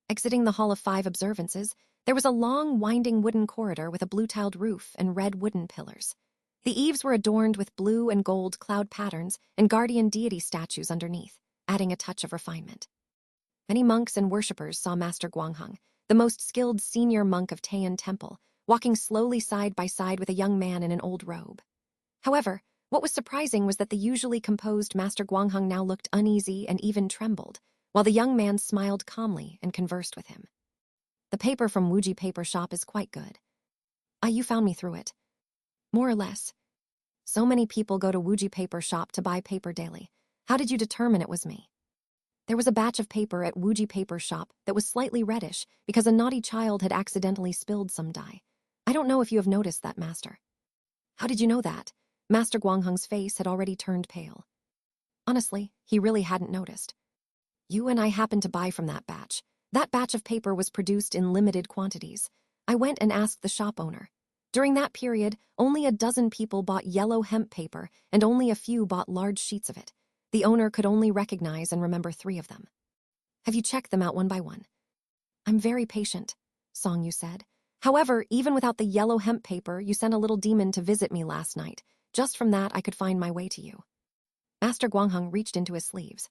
Exiting the Hall of Five Observances, there was a long, winding wooden corridor with a blue-tiled roof and red wooden pillars. The eaves were adorned with blue and gold cloud patterns and guardian deity statues underneath, adding a touch of refinement. Many monks and worshippers saw Master Guangheng, the most skilled senior monk of Taiyan Temple, walking slowly side by side with a young man in an old robe. However, what was surprising was that the usually composed Master Guangheng now looked uneasy and even trembled, while the young man smiled calmly and conversed with him. "The paper from Wuji Paper Shop is quite good. You found me through it." "More or less. So many people go to Wuji Paper Shop to buy paper daily. How did you determine it was me?" "There was a batch of paper at Wuji Paper Shop that was slightly reddish because a naughty child had accidentally spilled some dye. I don't know if you have noticed that, Master." "How did you know that?" Master Guangheng's face had already turned pale. Honestly, he really hadn't noticed. "You and I happened to buy from that batch. That batch of paper was produced in limited quantities. I went and asked the shop owner. During that period, only a dozen people bought yellow hemp paper and only a few bought large sheets of it. The owner could only recognize and remember 3 of them." "Have you checked them out one by one?" "I'm very patient," Songyu said. "However, even without the yellow hemp paper, you sent a little demon to visit me last night. Just from that, I could find my way to you." Master Guangheng reached into his sleeves.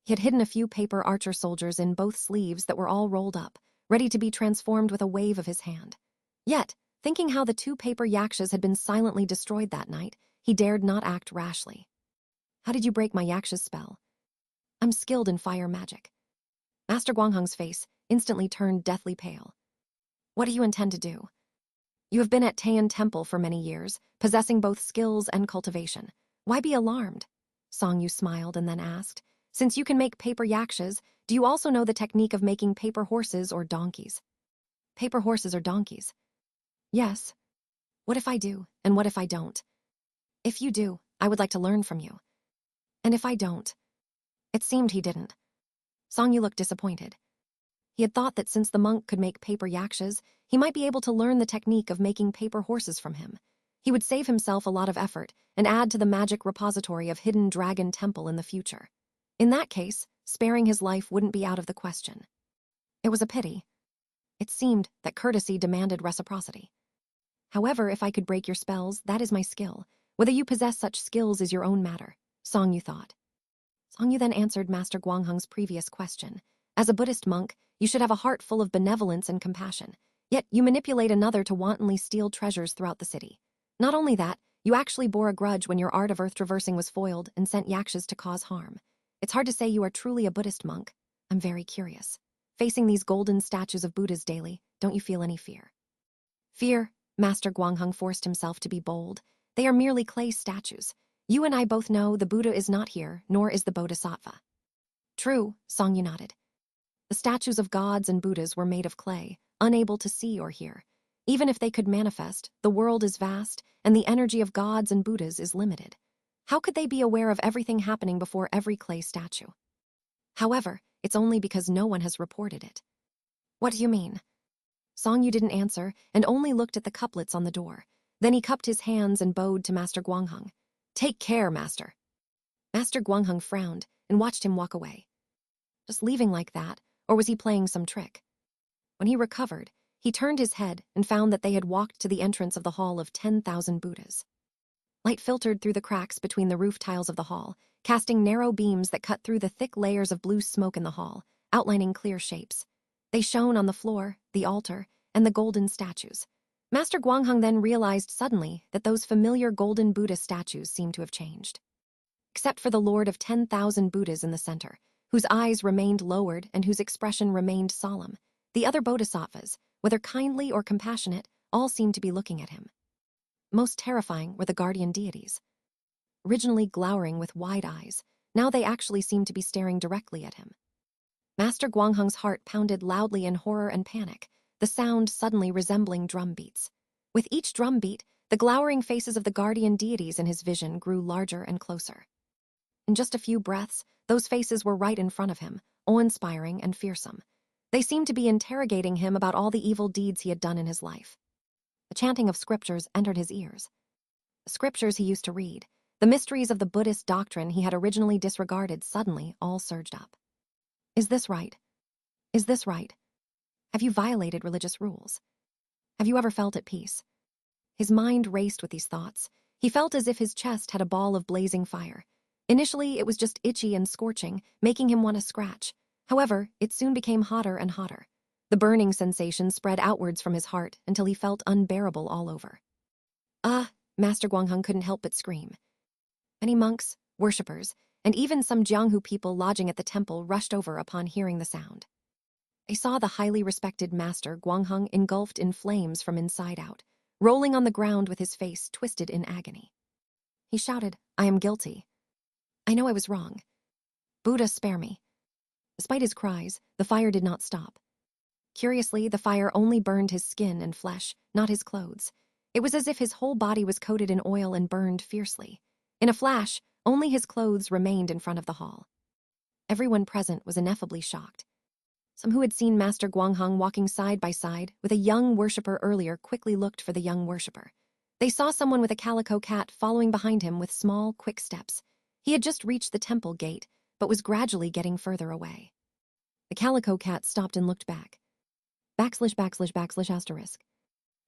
He had hidden a few paper archer soldiers in both sleeves that were all rolled up, ready to be transformed with a wave of his hand. Yet, thinking how the 2 paper yakshas had been silently destroyed that night, he dared not act rashly. "How did you break my yaksha's spell?" "I'm skilled in fire magic." Master Guangheng's face instantly turned deathly pale. "What do you intend to do?" "You have been at Taiyan Temple for many years, possessing both skills and cultivation. Why be alarmed?" Songyu smiled and then asked, "Since you can make paper yakshas, do you also know the technique of making paper horses or donkeys?" "Paper horses or donkeys?" "Yes." "What if I do, and what if I don't?" "If you do, I would like to learn from you." "And if I don't?" It seemed he didn't. Songyu looked disappointed. He had thought that since the monk could make paper yakshas, he might be able to learn the technique of making paper horses from him. He would save himself a lot of effort and add to the magic repository of Hidden Dragon Temple in the future. In that case, sparing his life wouldn't be out of the question. It was a pity. It seemed that courtesy demanded reciprocity. "However, if I could break your spells, that is my skill. Whether you possess such skills is your own matter," Songyu thought. Songyu then answered Master Guangheng's previous question. "As a Buddhist monk, you should have a heart full of benevolence and compassion. Yet you manipulate another to wantonly steal treasures throughout the city. Not only that, you actually bore a grudge when your art of earth traversing was foiled and sent yakshas to cause harm. It's hard to say you are truly a Buddhist monk. I'm very curious. Facing these golden statues of Buddhas daily, don't you feel any fear?" "Fear?" Master Guangheng forced himself to be bold. "They are merely clay statues. You and I both know the Buddha is not here, nor is the Bodhisattva." "True," Songyu nodded. The statues of gods and Buddhas were made of clay, unable to see or hear. Even if they could manifest, the world is vast, and the energy of gods and Buddhas is limited. How could they be aware of everything happening before every clay statue? However, it's only because no one has reported it. "What do you mean?" Songyu didn't answer and only looked at the couplets on the door. Then he cupped his hands and bowed to Master Guangheng. "Take care, Master." Master Guangheng frowned and watched him walk away. Just leaving like that, or was he playing some trick? When he recovered, he turned his head and found that they had walked to the entrance of the Hall of 10,000 Buddhas. Light filtered through the cracks between the roof tiles of the hall, casting narrow beams that cut through the thick layers of blue smoke in the hall, outlining clear shapes. They shone on the floor, the altar, and the golden statues. Master Guangheng then realized suddenly that those familiar golden Buddha statues seemed to have changed. Except for the Lord of 10,000 Buddhas in the center, whose eyes remained lowered and whose expression remained solemn, the other bodhisattvas, whether kindly or compassionate, all seemed to be looking at him. Most terrifying were the guardian deities. Originally glowering with wide eyes, now they actually seemed to be staring directly at him. Master Guangheng's heart pounded loudly in horror and panic, the sound suddenly resembling drum beats. With each drum beat, the glowering faces of the guardian deities in his vision grew larger and closer. In just a few breaths, those faces were right in front of him, awe-inspiring and fearsome. They seemed to be interrogating him about all the evil deeds he had done in his life. The chanting of scriptures entered his ears. The scriptures he used to read, the mysteries of the Buddhist doctrine he had originally disregarded suddenly all surged up. "Is this right?" Is this right? Have you violated religious rules? Have you ever felt at peace? His mind raced with these thoughts. He felt as if his chest had a ball of blazing fire. Initially, it was just itchy and scorching, making him want to scratch. However, it soon became hotter and hotter. The burning sensation spread outwards from his heart until he felt unbearable all over. Ah, Master Guangheng couldn't help but scream. Many monks, worshippers, and even some jianghu people lodging at the temple rushed over upon hearing the sound. They saw the highly respected Master Guangheng engulfed in flames from inside out, rolling on the ground with his face twisted in agony. He shouted, "I am guilty. I know I was wrong. Buddha, spare me." Despite his cries, the fire did not stop. Curiously, the fire only burned his skin and flesh, not his clothes. It was as if his whole body was coated in oil and burned fiercely. In a flash, only his clothes remained in front of the hall. Everyone present was ineffably shocked. Some who had seen Master Guangheng walking side by side with a young worshipper earlier quickly looked for the young worshipper. They saw someone with a calico cat following behind him with small, quick steps. He had just reached the temple gate, but was gradually getting further away. The calico cat stopped and looked back. \\\\.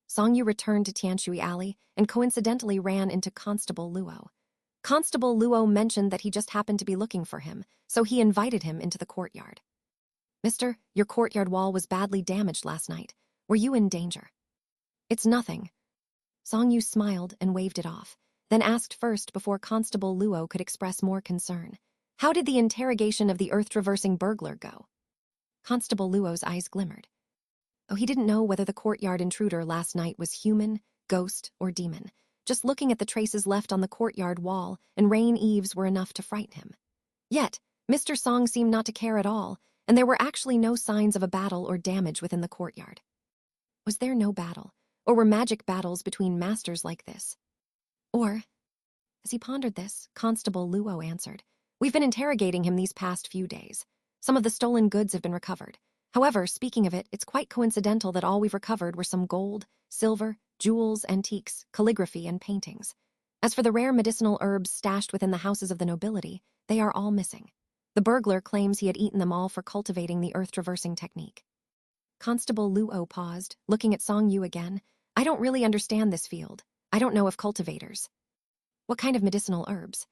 Songyu returned to Tianshui Alley and coincidentally ran into Constable Luo. Constable Luo mentioned that he just happened to be looking for him, so he invited him into the courtyard. "Mister, your courtyard wall was badly damaged last night. Were you in danger?" "It's nothing." Songyu smiled and waved it off, then asked first before Constable Luo could express more concern. "How did the interrogation of the earth-traversing burglar go?" Constable Luo's eyes glimmered. Though he didn't know whether the courtyard intruder last night was human, ghost, or demon, just looking at the traces left on the courtyard wall and rain eaves were enough to frighten him. Yet, Mr. Song seemed not to care at all, and there were actually no signs of a battle or damage within the courtyard. Was there no battle, or were magic battles between masters like this? Or, as he pondered this, Constable Luo answered, "We've been interrogating him these past few days. Some of the stolen goods have been recovered. However, speaking of it, it's quite coincidental that all we've recovered were some gold, silver, jewels, antiques, calligraphy, and paintings. As for the rare medicinal herbs stashed within the houses of the nobility, they are all missing. The burglar claims he had eaten them all for cultivating the earth-traversing technique." Constable Luo paused, looking at Songyu again. "I don't really understand this field. I don't know of cultivators." "What kind of medicinal herbs?"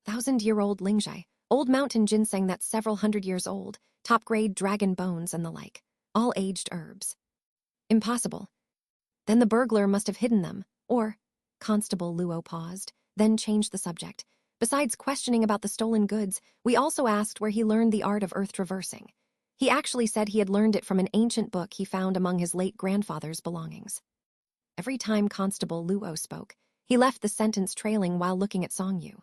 "1,000-year-old lingjai, old mountain ginseng that's several hundred years old, top-grade dragon bones and the like, all aged herbs." "Impossible. Then the burglar must have hidden them, or..." Constable Luo paused, then changed the subject. "Besides questioning about the stolen goods, we also asked where he learned the art of earth-traversing. He actually said he had learned it from an ancient book he found among his late grandfather's belongings." Every time Constable Luo spoke, he left the sentence trailing while looking at Songyu.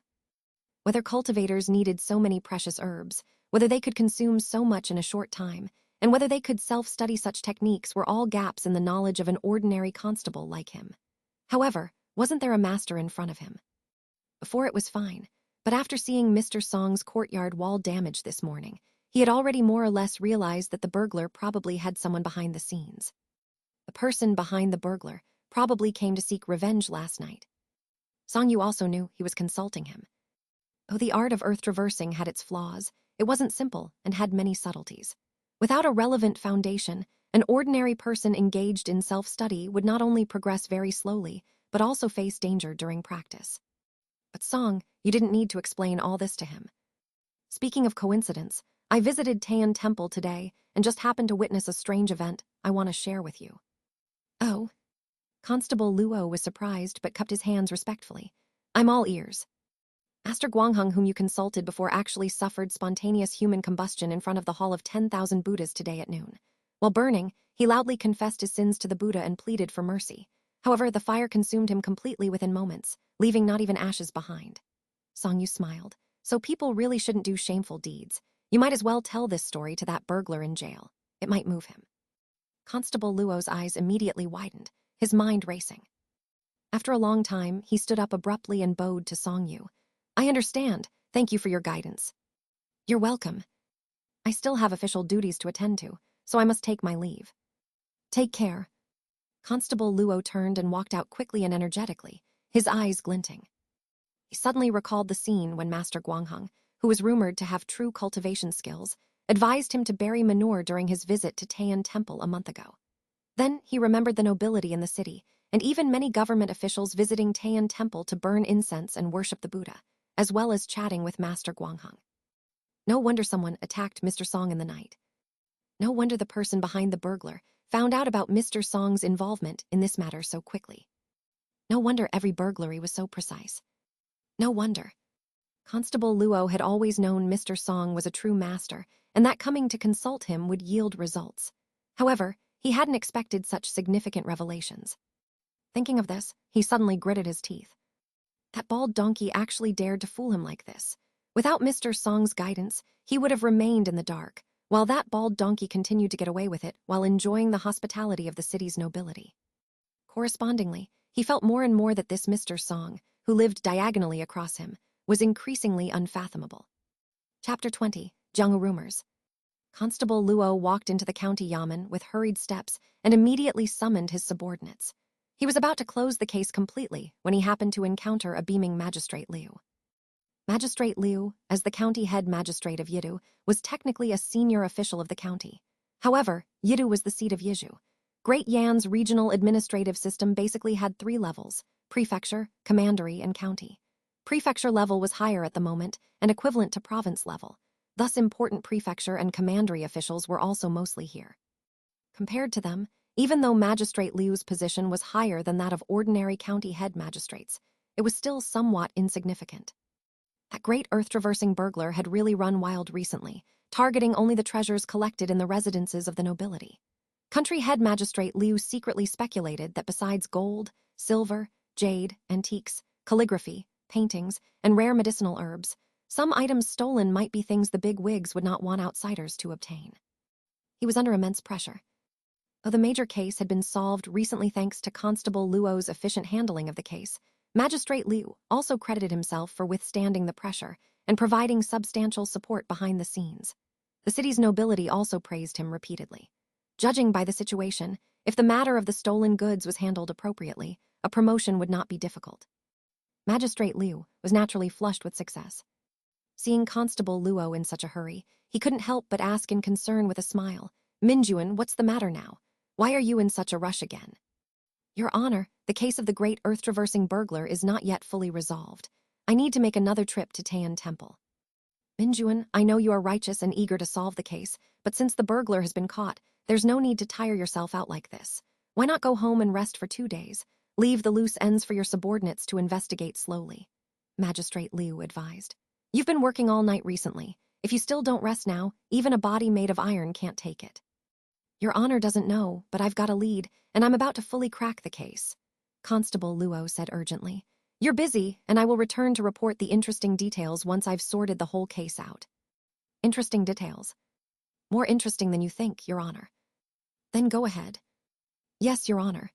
Whether cultivators needed so many precious herbs, whether they could consume so much in a short time, and whether they could self-study such techniques were all gaps in the knowledge of an ordinary constable like him. However, wasn't there a master in front of him? Before it was fine, but after seeing Mr. Song's courtyard wall damage this morning, he had already more or less realized that the burglar probably had someone behind the scenes. The person behind the burglar probably came to seek revenge last night. Songyu also knew he was consulting him. Though the art of earth-traversing had its flaws, it wasn't simple and had many subtleties. Without a relevant foundation, an ordinary person engaged in self-study would not only progress very slowly, but also face danger during practice. But Song, you didn't need to explain all this to him. Speaking of coincidence, I visited Taean Temple today and just happened to witness a strange event I want to share with you. Oh. Constable Luo was surprised but cupped his hands respectfully. "I'm all ears." Master Guangheng, whom you consulted before, actually suffered spontaneous human combustion in front of the Hall of 10,000 Buddhas today at noon. While burning, he loudly confessed his sins to the Buddha and pleaded for mercy. However, the fire consumed him completely within moments, leaving not even ashes behind. Songyu smiled. "So people really shouldn't do shameful deeds. You might as well tell this story to that burglar in jail. It might move him." Constable Luo's eyes immediately widened, his mind racing. After a long time, he stood up abruptly and bowed to Songyu. "I understand. Thank you for your guidance." "You're welcome. I still have official duties to attend to, so I must take my leave." "Take care." Constable Luo turned and walked out quickly and energetically, his eyes glinting. He suddenly recalled the scene when Master Guangheng, who was rumored to have true cultivation skills, advised him to bury manure during his visit to Taean Temple a month ago. Then he remembered the nobility in the city, and even many government officials visiting Taean Temple to burn incense and worship the Buddha, as well as chatting with Master Guangheng. No wonder someone attacked Mr. Song in the night. No wonder the person behind the burglar found out about Mr. Song's involvement in this matter so quickly. No wonder every burglary was so precise. No wonder. Constable Luo had always known Mr. Song was a true master, and that coming to consult him would yield results. However, he hadn't expected such significant revelations. Thinking of this, he suddenly gritted his teeth. That bald donkey actually dared to fool him like this. Without Mr. Song's guidance, he would have remained in the dark, while that bald donkey continued to get away with it while enjoying the hospitality of the city's nobility. Correspondingly, he felt more and more that this Mr. Song, who lived diagonally across him, was increasingly unfathomable. Chapter 20, Jianghu Rumors. Constable Luo walked into the county yamen with hurried steps and immediately summoned his subordinates. He was about to close the case completely when he happened to encounter a beaming Magistrate Liu. Magistrate Liu, as the county head magistrate of Yidu, was technically a senior official of the county. However, Yidu was the seat of Yizhu. Great Yan's regional administrative system basically had 3 levels: prefecture, commandery, and county. Prefecture level was higher at the moment and equivalent to province level. Thus, important prefecture and commandery officials were also mostly here. Compared to them, even though Magistrate Liu's position was higher than that of ordinary county head magistrates, it was still somewhat insignificant. That great earth-traversing burglar had really run wild recently, targeting only the treasures collected in the residences of the nobility. Country head magistrate Liu secretly speculated that besides gold, silver, jade, antiques, calligraphy, paintings, and rare medicinal herbs, some items stolen might be things the big wigs would not want outsiders to obtain. He was under immense pressure. Though the major case had been solved recently thanks to Constable Luo's efficient handling of the case, Magistrate Liu also credited himself for withstanding the pressure and providing substantial support behind the scenes. The city's nobility also praised him repeatedly. Judging by the situation, if the matter of the stolen goods was handled appropriately, a promotion would not be difficult. Magistrate Liu was naturally flushed with success. Seeing Constable Luo in such a hurry, he couldn't help but ask in concern with a smile, "Minjuan, what's the matter now? Why are you in such a rush again?" "Your Honor, the case of the great earth-traversing burglar is not yet fully resolved. I need to make another trip to Taean Temple." "Minjuan, I know you are righteous and eager to solve the case, but since the burglar has been caught, there's no need to tire yourself out like this. Why not go home and rest for 2 days? Leave the loose ends for your subordinates to investigate slowly," Magistrate Liu advised. "You've been working all night recently. If you still don't rest now, even a body made of iron can't take it." "Your Honor doesn't know, but I've got a lead, and I'm about to fully crack the case," Constable Luo said urgently. "You're busy, and I will return to report the interesting details once I've sorted the whole case out." "Interesting details? More interesting than you think, Your Honor." "Then go ahead." "Yes, Your Honor."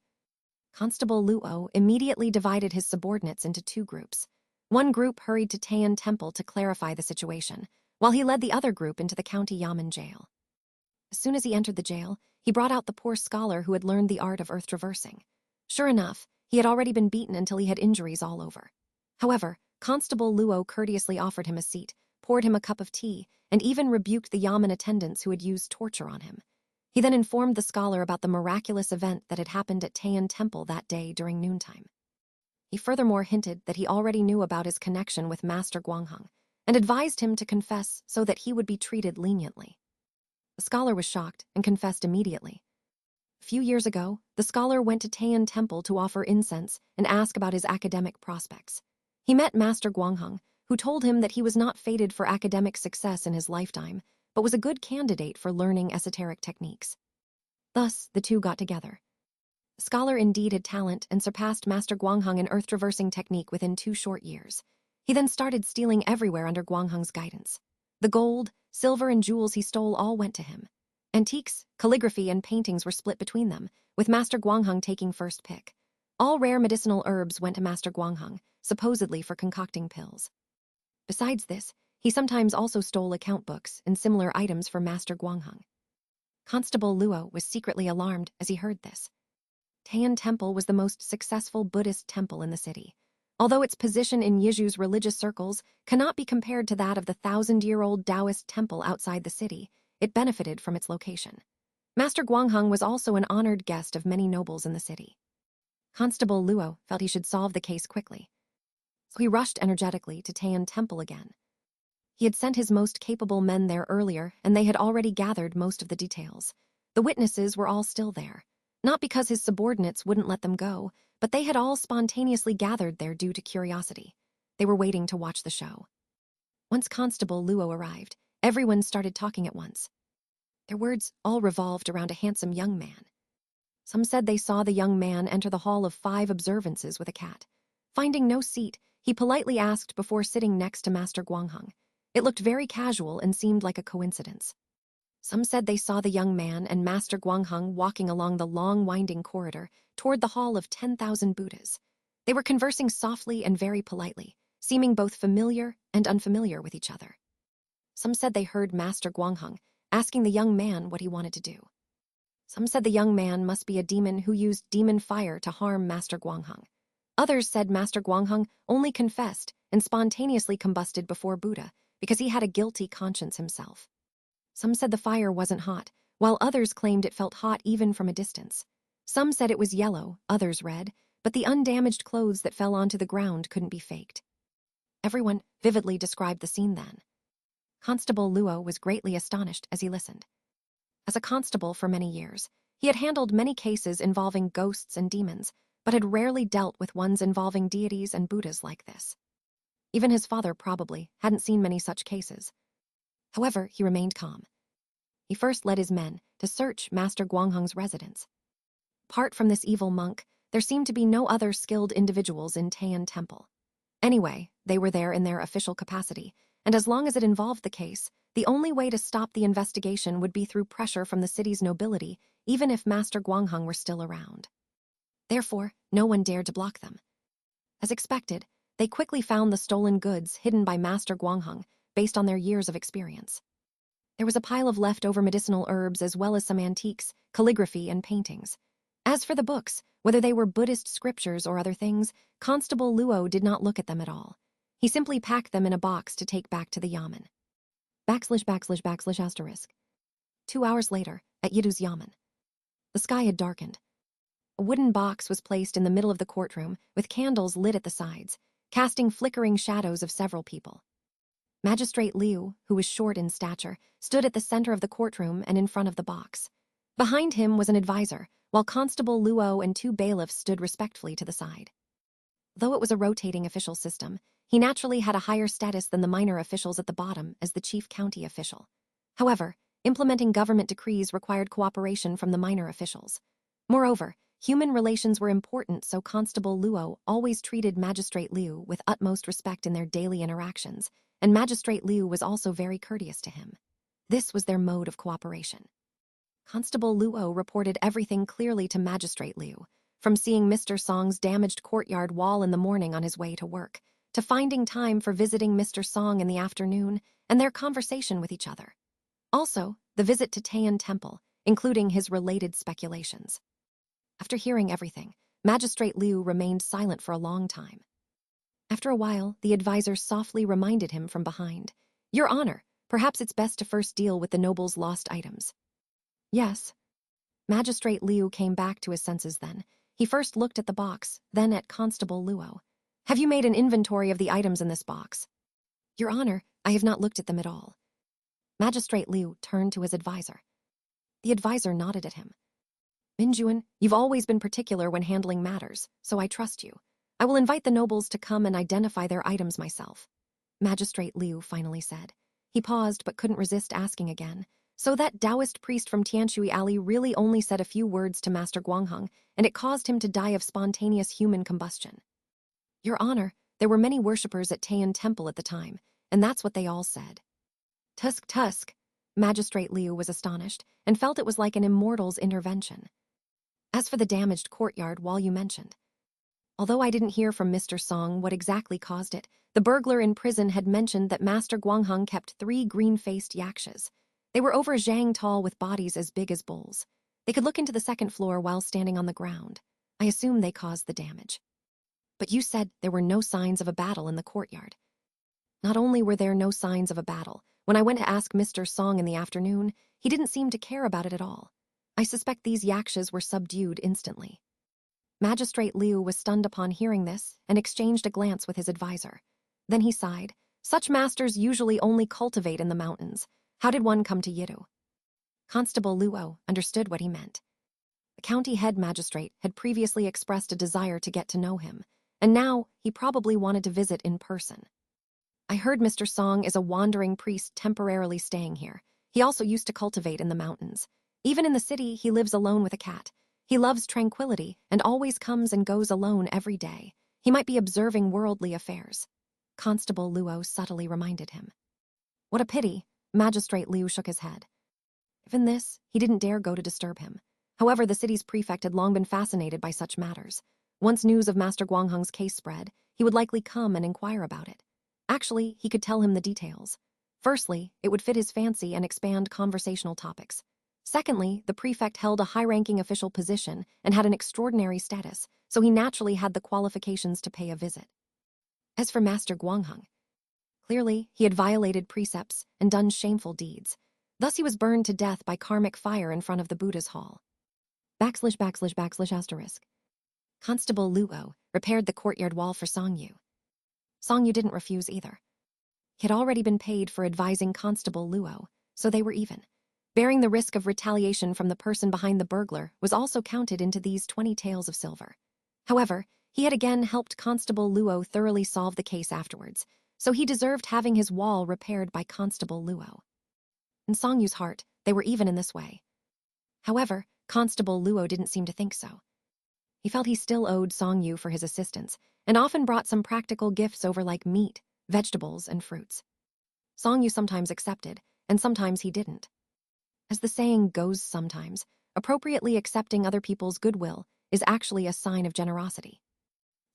Constable Luo immediately divided his subordinates into 2 groups. One group hurried to Taean Temple to clarify the situation, while he led the other group into the county yamen jail. As soon as he entered the jail, he brought out the poor scholar who had learned the art of earth traversing. Sure enough, he had already been beaten until he had injuries all over. However, Constable Luo courteously offered him a seat, poured him a cup of tea, and even rebuked the yamen attendants who had used torture on him. He then informed the scholar about the miraculous event that had happened at Taean Temple that day during noontime. He furthermore hinted that he already knew about his connection with Master Guangheng and advised him to confess so that he would be treated leniently. The scholar was shocked and confessed immediately. A few years ago, the scholar went to Taean Temple to offer incense and ask about his academic prospects. He met Master Guangheng, who told him that he was not fated for academic success in his lifetime, but was a good candidate for learning esoteric techniques. Thus, the two got together. The scholar indeed had talent and surpassed Master Guangheng in earth-traversing technique within 2 short years. He then started stealing everywhere under Guangheng's guidance. The gold, silver, and jewels he stole all went to him. Antiques, calligraphy, and paintings were split between them, with Master Guangheng taking first pick. All rare medicinal herbs went to Master Guangheng, supposedly for concocting pills. Besides this, he sometimes also stole account books and similar items from Master Guangheng. Constable Luo was secretly alarmed as he heard this. Taean Temple was the most successful Buddhist temple in the city. Although its position in Yizhu's religious circles cannot be compared to that of the 1,000-year-old Taoist temple outside the city, it benefited from its location. Master Guangheng was also an honored guest of many nobles in the city. Constable Luo felt he should solve the case quickly, so he rushed energetically to Tian Temple again. He had sent his most capable men there earlier, and they had already gathered most of the details. The witnesses were all still there, not because his subordinates wouldn't let them go, but they had all spontaneously gathered there due to curiosity. They were waiting to watch the show. Once Constable Luo arrived, everyone started talking at once. Their words all revolved around a handsome young man. Some said they saw the young man enter the Hall of 5 Observances with a cat. Finding no seat, he politely asked before sitting next to Master Guangheng. It looked very casual and seemed like a coincidence. Some said they saw the young man and Master Guangheng walking along the long winding corridor toward the Hall of 10,000 Buddhas. They were conversing softly and very politely, seeming both familiar and unfamiliar with each other. Some said they heard Master Guangheng asking the young man what he wanted to do. Some said the young man must be a demon who used demon fire to harm Master Guangheng. Others said Master Guangheng only confessed and spontaneously combusted before Buddha because he had a guilty conscience himself. Some said the fire wasn't hot, while others claimed it felt hot even from a distance. Some said it was yellow, others red, but the undamaged clothes that fell onto the ground couldn't be faked. Everyone vividly described the scene then. Constable Luo was greatly astonished as he listened. As a constable for many years, he had handled many cases involving ghosts and demons, but had rarely dealt with ones involving deities and Buddhas like this. Even his father probably hadn't seen many such cases. However, he remained calm. He first led his men to search Master Guangheng's residence. Apart from this evil monk, there seemed to be no other skilled individuals in Tian Temple. Anyway, they were there in their official capacity, and as long as it involved the case, the only way to stop the investigation would be through pressure from the city's nobility, even if Master Guangheng were still around. Therefore, no one dared to block them. As expected, they quickly found the stolen goods hidden by Master Guangheng based on their years of experience. There was a pile of leftover medicinal herbs as well as some antiques, calligraphy, and paintings. As for the books, whether they were Buddhist scriptures or other things, Constable Luo did not look at them at all. He simply packed them in a box to take back to the yamen. \\\\. 2 hours later, at Yidu's yamen. The sky had darkened. A wooden box was placed in the middle of the courtroom with candles lit at the sides, casting flickering shadows of several people. Magistrate Liu, who was short in stature, stood at the center of the courtroom and in front of the box. Behind him was an advisor, while Constable Luo and 2 bailiffs stood respectfully to the side. Though it was a rotating official system, he naturally had a higher status than the minor officials at the bottom as the chief county official. However, implementing government decrees required cooperation from the minor officials. Moreover, human relations were important, so Constable Luo always treated Magistrate Liu with utmost respect in their daily interactions, and Magistrate Liu was also very courteous to him. This was their mode of cooperation. Constable Luo reported everything clearly to Magistrate Liu, from seeing Mr. Song's damaged courtyard wall in the morning on his way to work, to finding time for visiting Mr. Song in the afternoon and their conversation with each other. Also, the visit to Tian Temple, including his related speculations. After hearing everything, Magistrate Liu remained silent for a long time. After a while, the advisor softly reminded him from behind, "Your Honor, perhaps it's best to first deal with the noble's lost items." "Yes." Magistrate Liu came back to his senses then. He first looked at the box, then at Constable Luo. "Have you made an inventory of the items in this box?" "Your Honor, I have not looked at them at all." Magistrate Liu turned to his advisor. The advisor nodded at him. "Minjuan, you've always been particular when handling matters, so I trust you. I will invite the nobles to come and identify their items myself," Magistrate Liu finally said. He paused but couldn't resist asking again. So that Taoist priest from Tianshui Alley really only said a few words to Master Guangheng, and it caused him to die of spontaneous human combustion. "Your Honor, there were many worshippers at Tian Temple at the time, and that's what they all said." Tusk. Magistrate Liu was astonished and felt it was like an immortal's intervention. "As for the damaged courtyard wall you mentioned, although I didn't hear from Mr. Song what exactly caused it, the burglar in prison had mentioned that Master Guangheng kept 3 green-faced yakshas. They were over a zhang tall with bodies as big as bulls. They could look into the second floor while standing on the ground. I assume they caused the damage." "But you said there were no signs of a battle in the courtyard." Not only were there no signs of a battle, when I went to ask Mr. Song in the afternoon, he didn't seem to care about it at all. I suspect these yakshas were subdued instantly. Magistrate Liu was stunned upon hearing this and exchanged a glance with his advisor. Then he sighed. Such masters usually only cultivate in the mountains. How did one come to Yidu? Constable Luo understood what he meant. The county head magistrate had previously expressed a desire to get to know him, and now he probably wanted to visit in person. I heard Mr. Song is a wandering priest temporarily staying here. He also used to cultivate in the mountains. Even in the city, he lives alone with a cat. He loves tranquility and always comes and goes alone every day. He might be observing worldly affairs. Constable Luo subtly reminded him. What a pity, Magistrate Liu shook his head. Given this, he didn't dare go to disturb him. However, the city's prefect had long been fascinated by such matters. Once news of Master Guangheng's case spread, he would likely come and inquire about it. Actually, he could tell him the details. Firstly, it would fit his fancy and expand conversational topics. Secondly, the prefect held a high-ranking official position and had an extraordinary status, so he naturally had the qualifications to pay a visit. As for Master Guangheng, clearly, he had violated precepts and done shameful deeds. Thus he was burned to death by karmic fire in front of the Buddha's hall. \\\\. Constable Luo repaired the courtyard wall for Songyu. Songyu didn't refuse either. He had already been paid for advising Constable Luo, so they were even. Bearing the risk of retaliation from the person behind the burglar was also counted into these 20 taels of silver. However, he had again helped Constable Luo thoroughly solve the case afterwards, so he deserved having his wall repaired by Constable Luo. In Songyu's heart, they were even in this way. However, Constable Luo didn't seem to think so. He felt he still owed Songyu for his assistance, and often brought some practical gifts over like meat, vegetables, and fruits. Songyu sometimes accepted, and sometimes he didn't. As the saying goes sometimes, appropriately accepting other people's goodwill is actually a sign of generosity.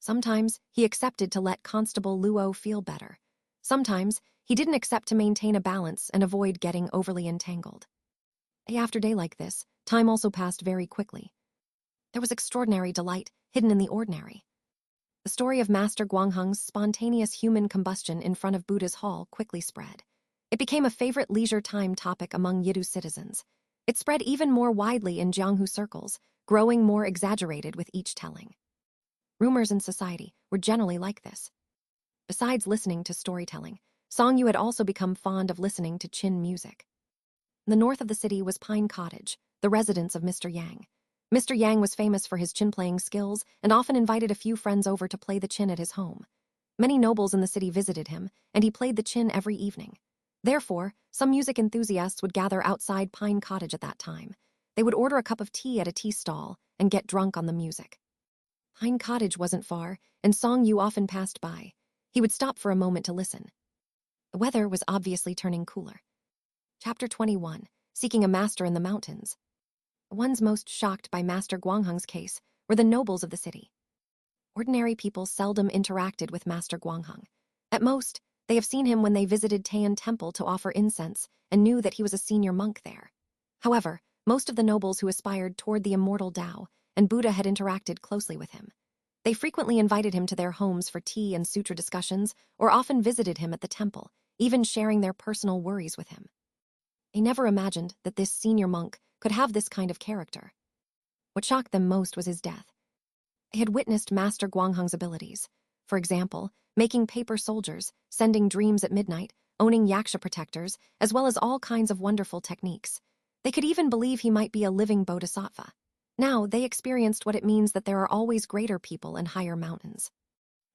Sometimes he accepted to let Constable Luo feel better. Sometimes he didn't accept to maintain a balance and avoid getting overly entangled. Day after day like this, time also passed very quickly. There was extraordinary delight hidden in the ordinary. The story of Master Guangheng's spontaneous human combustion in front of Buddha's hall quickly spread. It became a favorite leisure time topic among Yidu citizens. It spread even more widely in jianghu circles, growing more exaggerated with each telling. Rumors in society were generally like this. Besides listening to storytelling, Songyu had also become fond of listening to Qin music. In the north of the city was Pine Cottage, the residence of Mr. Yang. Mr. Yang was famous for his qin-playing skills and often invited a few friends over to play the qin at his home. Many nobles in the city visited him, and he played the qin every evening. Therefore, some music enthusiasts would gather outside Pine Cottage at that time. They would order a cup of tea at a tea stall and get drunk on the music. Pine Cottage wasn't far, and Songyu often passed by. He would stop for a moment to listen. The weather was obviously turning cooler. Chapter 21, Seeking a Master in the Mountains. The ones most shocked by Master Guangheng's case were the nobles of the city. Ordinary people seldom interacted with Master Guangheng. At most, they have seen him when they visited Taiyan Temple to offer incense and knew that he was a senior monk there. However, most of the nobles who aspired toward the immortal Tao and Buddha had interacted closely with him. They frequently invited him to their homes for tea and sutra discussions, or often visited him at the temple, even sharing their personal worries with him. They never imagined that this senior monk could have this kind of character. What shocked them most was his death. They had witnessed Master Guangheng's abilities. For example, making paper soldiers, sending dreams at midnight, owning yaksha protectors, as well as all kinds of wonderful techniques. They could even believe he might be a living bodhisattva. Now, they experienced what it means that there are always greater people in higher mountains.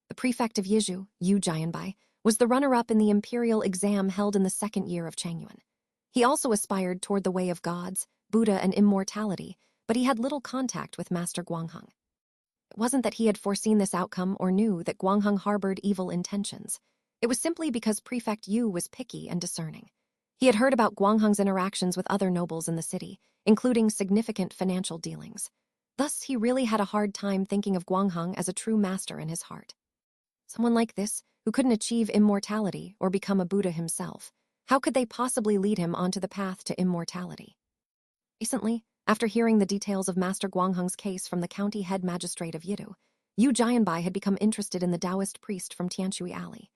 The prefect of Yizhu, Yu Jianbai, was the runner-up in the imperial exam held in the second year of Changyuan. He also aspired toward the way of gods, Buddha, and immortality, but he had little contact with Master Guangheng. It wasn't that he had foreseen this outcome or knew that Guangheng harbored evil intentions. It was simply because Prefect Yu was picky and discerning. He had heard about Guangheng's interactions with other nobles in the city, including significant financial dealings. Thus, he really had a hard time thinking of Guangheng as a true master in his heart. Someone like this, who couldn't achieve immortality or become a Buddha himself, how could they possibly lead him onto the path to immortality? Recently, after hearing the details of Master Guangheng's case from the county head magistrate of Yidu, Yu Jianbai had become interested in the Taoist priest from Tianshui Alley.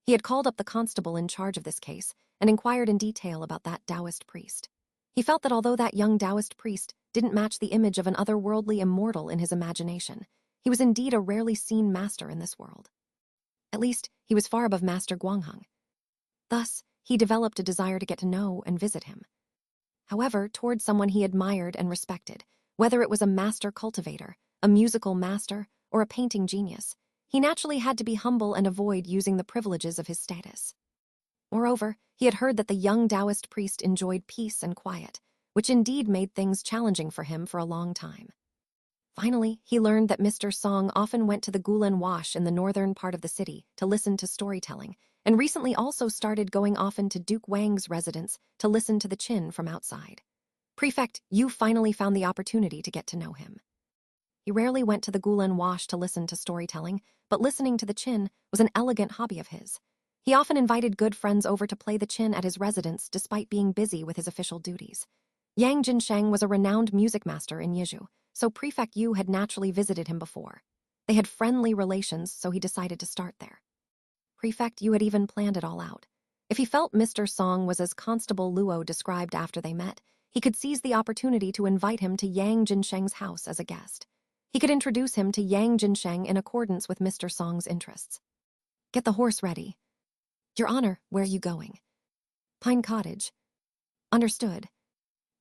He had called up the constable in charge of this case and inquired in detail about that Taoist priest. He felt that although that young Taoist priest didn't match the image of an otherworldly immortal in his imagination, he was indeed a rarely seen master in this world. At least, he was far above Master Guangheng. Thus, he developed a desire to get to know and visit him. However, toward someone he admired and respected, whether it was a master cultivator, a musical master, or a painting genius, he naturally had to be humble and avoid using the privileges of his status. Moreover, he had heard that the young Taoist priest enjoyed peace and quiet, which indeed made things challenging for him for a long time. Finally, he learned that Mr. Song often went to the Gulen Wash in the northern part of the city to listen to storytelling, and recently also started going often to Duke Wang's residence to listen to the Qin from outside. Prefect Yu finally found the opportunity to get to know him. He rarely went to the Gulen Wash to listen to storytelling, but listening to the Qin was an elegant hobby of his. He often invited good friends over to play the Qin at his residence despite being busy with his official duties. Yang Jinsheng was a renowned music master in Yizhou, so Prefect Yu had naturally visited him before. They had friendly relations, so he decided to start there. Prefect Yu had even planned it all out. If he felt Mr. Song was as Constable Luo described after they met, he could seize the opportunity to invite him to Yang Jinsheng's house as a guest. He could introduce him to Yang Jinsheng in accordance with Mr. Song's interests. Get the horse ready. Your Honor, where are you going? Pine Cottage. Understood.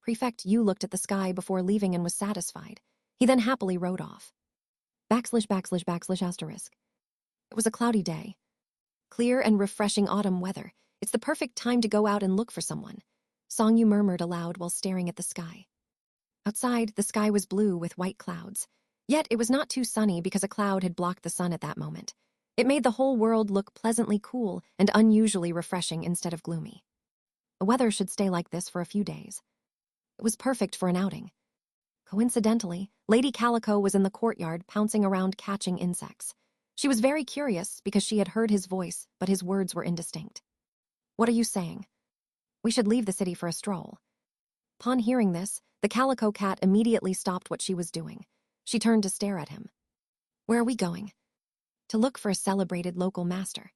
Prefect Yu looked at the sky before leaving and was satisfied. He then happily rode off. \\\\. It was a cloudy day. Clear and refreshing autumn weather. It's the perfect time to go out and look for someone. Song Yu murmured aloud while staring at the sky. Outside, the sky was blue with white clouds. Yet it was not too sunny because a cloud had blocked the sun at that moment. It made the whole world look pleasantly cool and unusually refreshing instead of gloomy. The weather should stay like this for a few days. It was perfect for an outing. Coincidentally, Lady Calico was in the courtyard pouncing around catching insects. She was very curious because she had heard his voice, but his words were indistinct. What are you saying? We should leave the city for a stroll. Upon hearing this, the Calico cat immediately stopped what she was doing. She turned to stare at him. Where are we going? To look for a celebrated local master.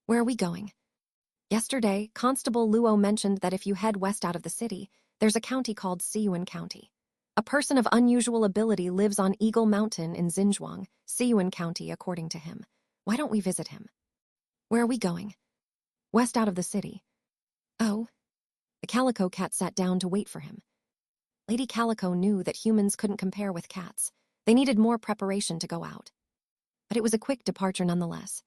Where are we going? Yesterday, Constable Luo mentioned that if you head west out of the city, there's a county called Siyuan County. A person of unusual ability lives on Eagle Mountain in Xinzhuang, Siyuan County, according to him. Why don't we visit him? Where are we going? West out of the city. Oh. The Calico cat sat down to wait for him. Lady Calico knew that humans couldn't compare with cats. They needed more preparation to go out. But it was a quick departure nonetheless.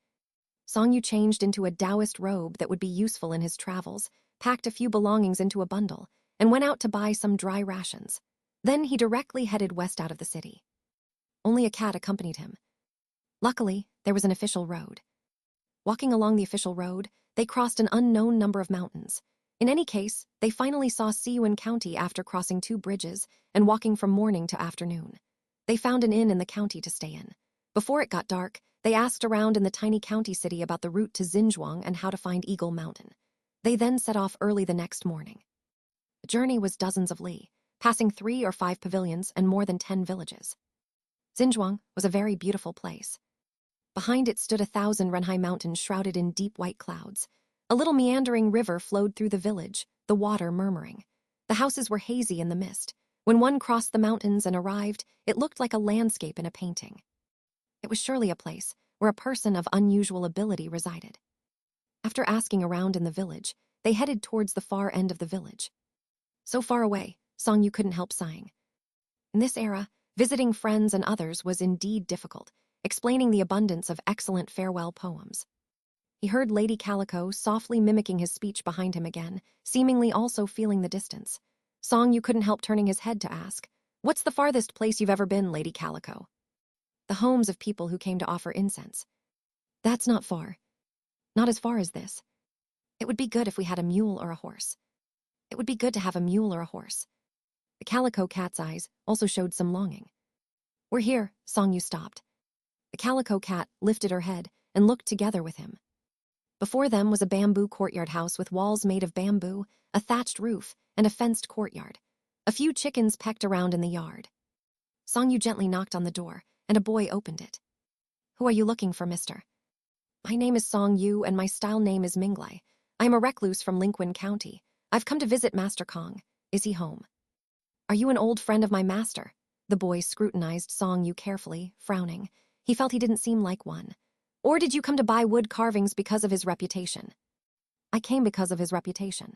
Song Yu changed into a Taoist robe that would be useful in his travels, packed a few belongings into a bundle, and went out to buy some dry rations. Then he directly headed west out of the city. Only a cat accompanied him. Luckily, there was an official road. Walking along the official road, they crossed an unknown number of mountains. In any case, they finally saw Siyuan County after crossing 2 bridges and walking from morning to afternoon. They found an inn in the county to stay in. Before it got dark, they asked around in the tiny county city about the route to Xinzhuang and how to find Eagle Mountain. They then set off early the next morning. The journey was dozens of li, passing 3 or 5 pavilions and more than 10 villages. Xinzhuang was a very beautiful place. Behind it stood 1,000 Renhai mountains shrouded in deep white clouds. A little meandering river flowed through the village, the water murmuring. The houses were hazy in the mist. When one crossed the mountains and arrived, it looked like a landscape in a painting. It was surely a place where a person of unusual ability resided. After asking around in the village, they headed towards the far end of the village. So far away, Song Yu couldn't help sighing. In this era, visiting friends and others was indeed difficult, explaining the abundance of excellent farewell poems. He heard Lady Calico softly mimicking his speech behind him again, seemingly also feeling the distance. Song Yu couldn't help turning his head to ask, "What's the farthest place you've ever been, Lady Calico?" The homes of people who came to offer incense. That's not far. Not as far as this. It would be good if we had a mule or a horse. It would be good to have a mule or a horse. The Calico cat's eyes also showed some longing. We're here, Song Yu stopped. The Calico cat lifted her head and looked together with him. Before them was a bamboo courtyard house with walls made of bamboo, a thatched roof, and a fenced courtyard. A few chickens pecked around in the yard. Song Yu gently knocked on the door, and a boy opened it. Who are you looking for, mister? My name is Song Yu, and my style name is Minglai. I am a recluse from Linquin County. I've come to visit Master Kong. Is he home? Are you an old friend of my master? The boy scrutinized Song Yu carefully, frowning. He felt he didn't seem like one. Or did you come to buy wood carvings because of his reputation? I came because of his reputation.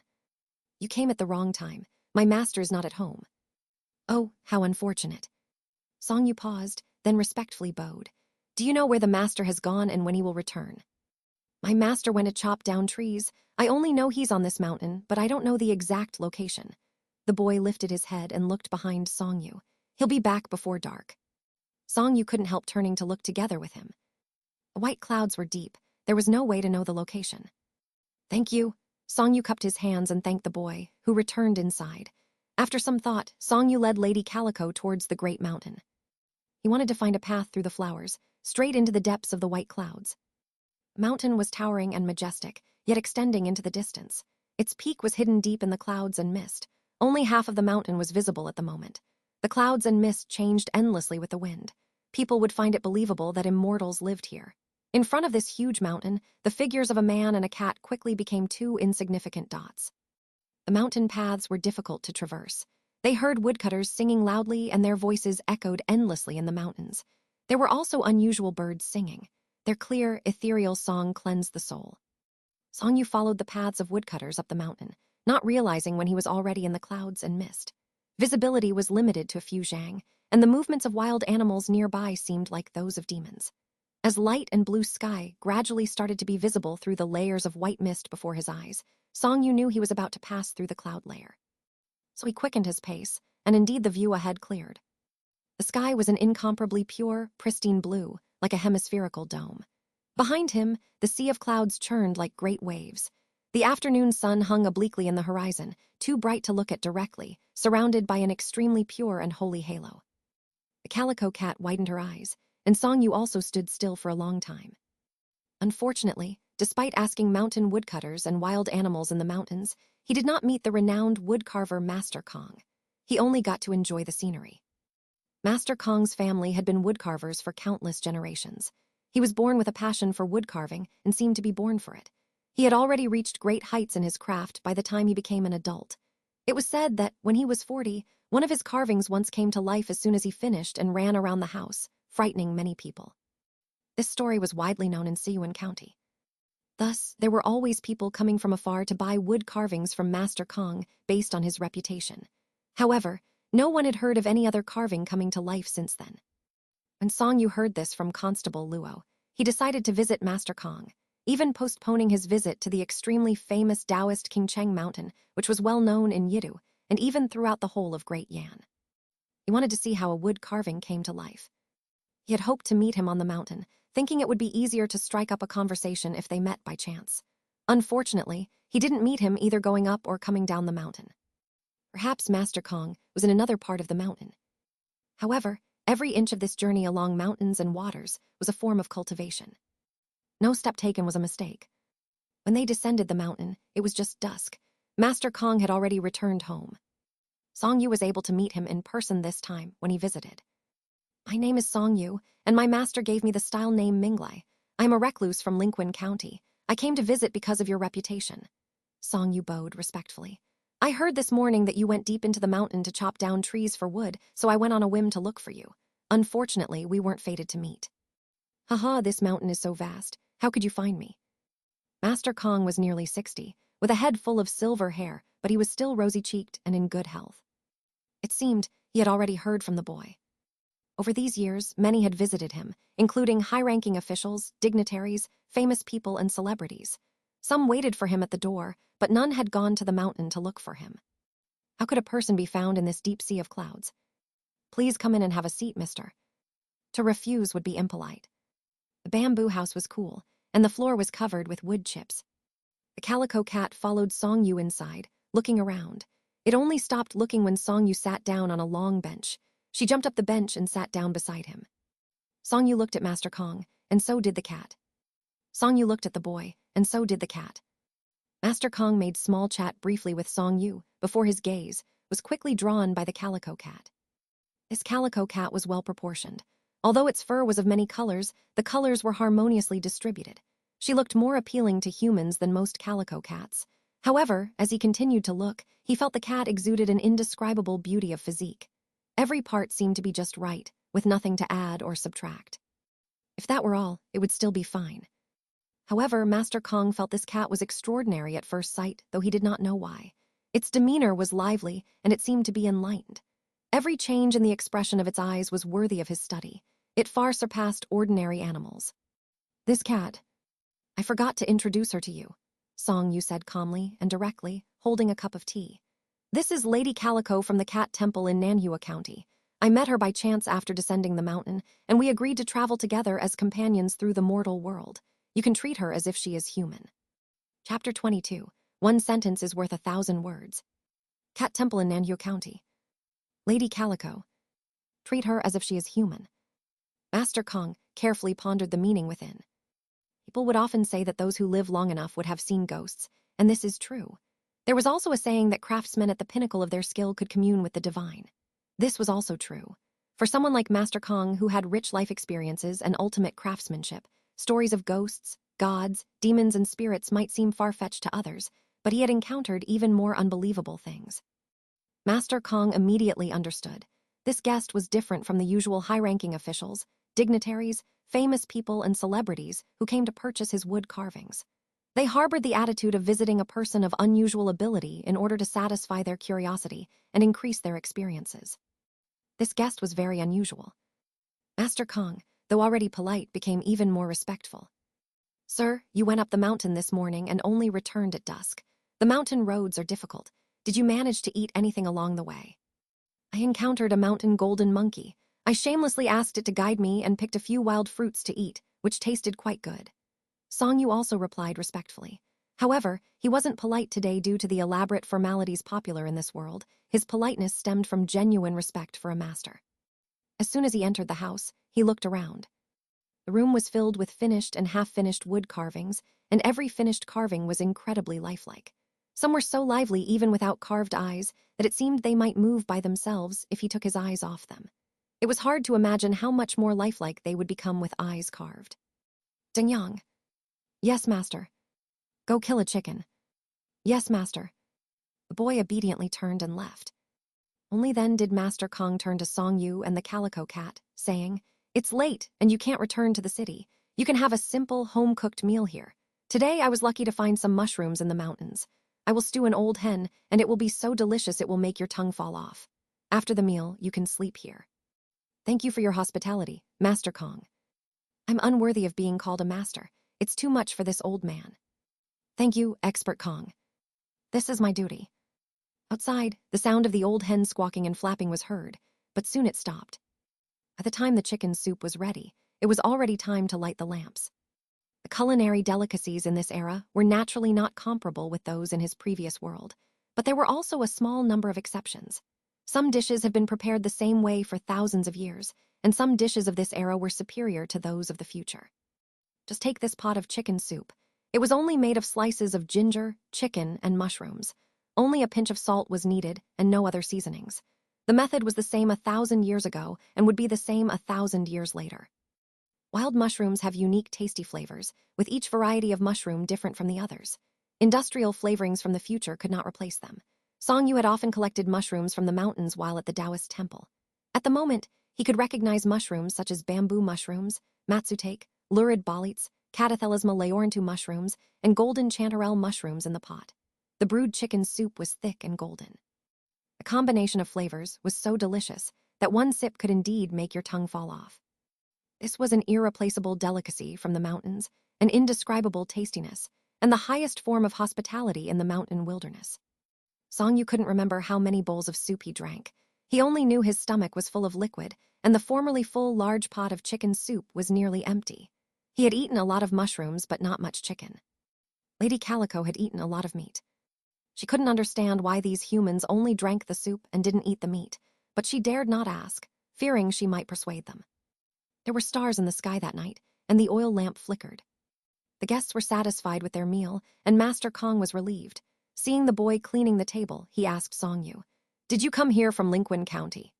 You came at the wrong time. My master is not at home. Oh, how unfortunate. Song Yu paused, then respectfully bowed. Do you know where the master has gone and when he will return? My master went to chop down trees. I only know he's on this mountain, but I don't know the exact location. The boy lifted his head and looked behind Song Yu. He'll be back before dark. Song Yu couldn't help turning to look together with him. The white clouds were deep. There was no way to know the location. Thank you. Song Yu cupped his hands and thanked the boy, who returned inside. After some thought, Song Yu led Lady Calico towards the great mountain. He wanted to find a path through the flowers, straight into the depths of the white clouds. The mountain was towering and majestic, yet extending into the distance. Its peak was hidden deep in the clouds and mist. Only half of the mountain was visible at the moment. The clouds and mist changed endlessly with the wind. People would find it believable that immortals lived here. In front of this huge mountain, the figures of a man and a cat quickly became two insignificant dots. The mountain paths were difficult to traverse. They heard woodcutters singing loudly, and their voices echoed endlessly in the mountains. There were also unusual birds singing. Their clear, ethereal song cleansed the soul. Song Yu followed the paths of woodcutters up the mountain, not realizing when he was already in the clouds and mist. Visibility was limited to a few jianghu, and the movements of wild animals nearby seemed like those of demons. As light and blue sky gradually started to be visible through the layers of white mist before his eyes, Song Yu knew he was about to pass through the cloud layer. So he quickened his pace, and indeed the view ahead cleared. The sky was an incomparably pure, pristine blue, like a hemispherical dome. Behind him, the sea of clouds churned like great waves. The afternoon sun hung obliquely in the horizon, too bright to look at directly, surrounded by an extremely pure and holy halo. The Calico cat widened her eyes, and Song Yu also stood still for a long time. Unfortunately, despite asking mountain woodcutters and wild animals in the mountains, he did not meet the renowned woodcarver Master Kong. He only got to enjoy the scenery. Master Kong's family had been woodcarvers for countless generations. He was born with a passion for woodcarving and seemed to be born for it. He had already reached great heights in his craft by the time he became an adult. It was said that, when he was 40, one of his carvings once came to life as soon as he finished and ran around the house, frightening many people. This story was widely known in Sichuan County. Thus, there were always people coming from afar to buy wood carvings from Master Kong based on his reputation. However, no one had heard of any other carving coming to life since then. When Song Yu heard this from Constable Luo, he decided to visit Master Kong, even postponing his visit to the extremely famous Taoist Qingcheng Mountain, which was well known in Yidu and even throughout the whole of Great Yan. He wanted to see how a wood carving came to life. He had hoped to meet him on the mountain, thinking it would be easier to strike up a conversation if they met by chance. Unfortunately, he didn't meet him either going up or coming down the mountain. Perhaps Master Kong was in another part of the mountain. However, every inch of this journey along mountains and waters was a form of cultivation. No step taken was a mistake. When they descended the mountain, it was just dusk. Master Kong had already returned home. Song Yu was able to meet him in person this time when he visited. My name is Song Yu, and my master gave me the style name Minglai. I am a recluse from Linquin County. I came to visit because of your reputation. Song Yu bowed respectfully. I heard this morning that you went deep into the mountain to chop down trees for wood, so I went on a whim to look for you. Unfortunately, we weren't fated to meet. Haha, this mountain is so vast. How could you find me? Master Kong was nearly 60, with a head full of silver hair, but he was still rosy-cheeked and in good health. It seemed he had already heard from the boy. Over these years, many had visited him, including high-ranking officials, dignitaries, famous people, and celebrities. Some waited for him at the door, but none had gone to the mountain to look for him. How could a person be found in this deep sea of clouds? Please come in and have a seat, mister. To refuse would be impolite. The bamboo house was cool, and the floor was covered with wood chips. The Calico cat followed Song Yu inside, looking around. It only stopped looking when Song Yu sat down on a long bench. She jumped up the bench and sat down beside him. Song Yu looked at Master Kong, and so did the cat. Song Yu looked at the boy, and so did the cat. Master Kong made small chat briefly with Song Yu before his gaze was quickly drawn by the Calico cat. This Calico cat was well proportioned. Although its fur was of many colors, the colors were harmoniously distributed. She looked more appealing to humans than most calico cats. However, as he continued to look, he felt the cat exuded an indescribable beauty of physique. Every part seemed to be just right, with nothing to add or subtract. If that were all, it would still be fine. However, Master Kong felt this cat was extraordinary at first sight, though he did not know why. Its demeanor was lively, and it seemed to be enlightened. Every change in the expression of its eyes was worthy of his study. It far surpassed ordinary animals. This cat, I forgot to introduce her to you, Song Yu said calmly and directly, holding a cup of tea. This is Lady Calico from the Cat Temple in Nanhua County. I met her by chance after descending the mountain, and we agreed to travel together as companions through the mortal world. You can treat her as if she is human. Chapter 22. One sentence is worth 1,000 words. Cat Temple in Nanhua County. Lady Calico. Treat her as if she is human. Master Kong carefully pondered the meaning within. People would often say that those who live long enough would have seen ghosts, and this is true. There was also a saying that craftsmen at the pinnacle of their skill could commune with the divine. This was also true. For someone like Master Kong, who had rich life experiences and ultimate craftsmanship, stories of ghosts, gods, demons, and spirits might seem far-fetched to others, but he had encountered even more unbelievable things. Master Kong immediately understood. This guest was different from the usual high-ranking officials, dignitaries, famous people, and celebrities who came to purchase his wood carvings. They harbored the attitude of visiting a person of unusual ability in order to satisfy their curiosity and increase their experiences. This guest was very unusual. Master Kong, though already polite, became even more respectful. Sir, you went up the mountain this morning and only returned at dusk. The mountain roads are difficult. Did you manage to eat anything along the way? I encountered a mountain golden monkey. I shamelessly asked it to guide me and picked a few wild fruits to eat, which tasted quite good. Song Yu also replied respectfully. However, he wasn't polite today due to the elaborate formalities popular in this world. His politeness stemmed from genuine respect for a master. As soon as he entered the house, he looked around. The room was filled with finished and half-finished wood carvings, and every finished carving was incredibly lifelike. Some were so lively even without carved eyes that it seemed they might move by themselves if he took his eyes off them. It was hard to imagine how much more lifelike they would become with eyes carved. Dingyang. Yes, master. Go kill a chicken. Yes, master. The boy obediently turned and left. Only then did Master Kong turn to Song Yu and the Calico cat, saying, It's late, and you can't return to the city. You can have a simple, home-cooked meal here. Today I was lucky to find some mushrooms in the mountains. I will stew an old hen, and it will be so delicious it will make your tongue fall off. After the meal, you can sleep here. Thank you for your hospitality, Master Kong. I'm unworthy of being called a master. It's too much for this old man. Thank you, Expert Kong. This is my duty. Outside, the sound of the old hen squawking and flapping was heard, but soon it stopped. By the time the chicken soup was ready, it was already time to light the lamps. The culinary delicacies in this era were naturally not comparable with those in his previous world, but there were also a small number of exceptions. Some dishes have been prepared the same way for thousands of years, and some dishes of this era were superior to those of the future. Just take this pot of chicken soup. It was only made of slices of ginger, chicken, and mushrooms. Only a pinch of salt was needed, and no other seasonings. The method was the same 1,000 years ago, and would be the same 1,000 years later. Wild mushrooms have unique tasty flavors, with each variety of mushroom different from the others. Industrial flavorings from the future could not replace them. Song Yu had often collected mushrooms from the mountains while at the Taoist temple. At the moment, he could recognize mushrooms such as bamboo mushrooms, matsutake, lurid boletes, Cathathelisma leorentu mushrooms, and golden chanterelle mushrooms in the pot. The brewed chicken soup was thick and golden. The combination of flavors was so delicious that one sip could indeed make your tongue fall off. This was an irreplaceable delicacy from the mountains, an indescribable tastiness, and the highest form of hospitality in the mountain wilderness. Song Yu couldn't remember how many bowls of soup he drank. He only knew his stomach was full of liquid, and the formerly full large pot of chicken soup was nearly empty. He had eaten a lot of mushrooms, but not much chicken. Lady Calico had eaten a lot of meat. She couldn't understand why these humans only drank the soup and didn't eat the meat, but she dared not ask, fearing she might persuade them. There were stars in the sky that night, and the oil lamp flickered. The guests were satisfied with their meal, and Master Kong was relieved. Seeing the boy cleaning the table, he asked Song Yu, Did you come here from Linquin County?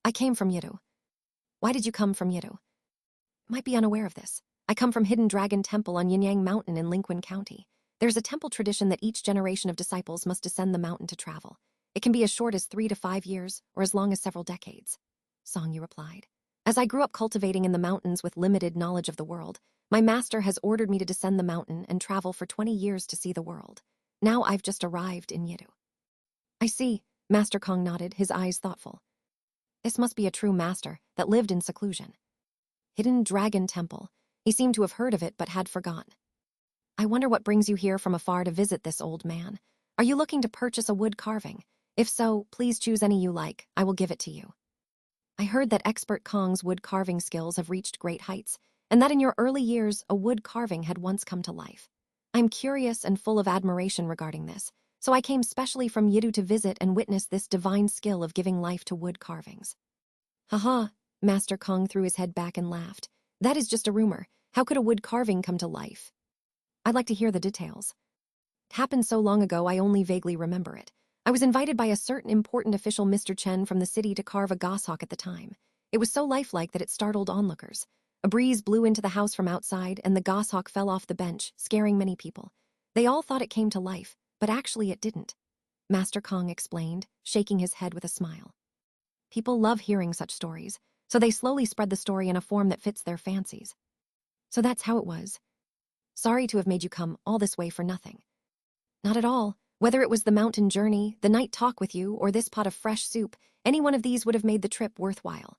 I came from Yidu. Why did you come from Yidu? You might be unaware of this. I come from Hidden Dragon Temple on Yinyang Mountain in Linquin County. There's a temple tradition that each generation of disciples must descend the mountain to travel. It can be as short as 3 to 5 years or as long as several decades. Songyu replied. As I grew up cultivating in the mountains with limited knowledge of the world, my master has ordered me to descend the mountain and travel for 20 years to see the world. Now I've just arrived in Yidu. I see, Master Kong nodded, his eyes thoughtful. This must be a true master that lived in seclusion. Hidden Dragon Temple. He seemed to have heard of it but had forgotten. I wonder what brings you here from afar to visit this old man. Are you looking to purchase a wood carving? If so, please choose any you like. I will give it to you. I heard that expert Kong's wood carving skills have reached great heights, and that in your early years, a wood carving had once come to life. I'm curious and full of admiration regarding this, so I came specially from Yidu to visit and witness this divine skill of giving life to wood carvings. Haha, Master Kong threw his head back and laughed. That is just a rumor. How could a wood carving come to life? I'd like to hear the details. It happened so long ago I only vaguely remember it. I was invited by a certain important official, Mr. Chen, from the city to carve a goshawk at the time. It was so lifelike that it startled onlookers. A breeze blew into the house from outside, and the goshawk fell off the bench, scaring many people. They all thought it came to life, but actually it didn't. Master Kong explained, shaking his head with a smile. People love hearing such stories, so they slowly spread the story in a form that fits their fancies. So that's how it was. Sorry to have made you come all this way for nothing. Not at all. Whether it was the mountain journey, the night talk with you, or this pot of fresh soup, any one of these would have made the trip worthwhile.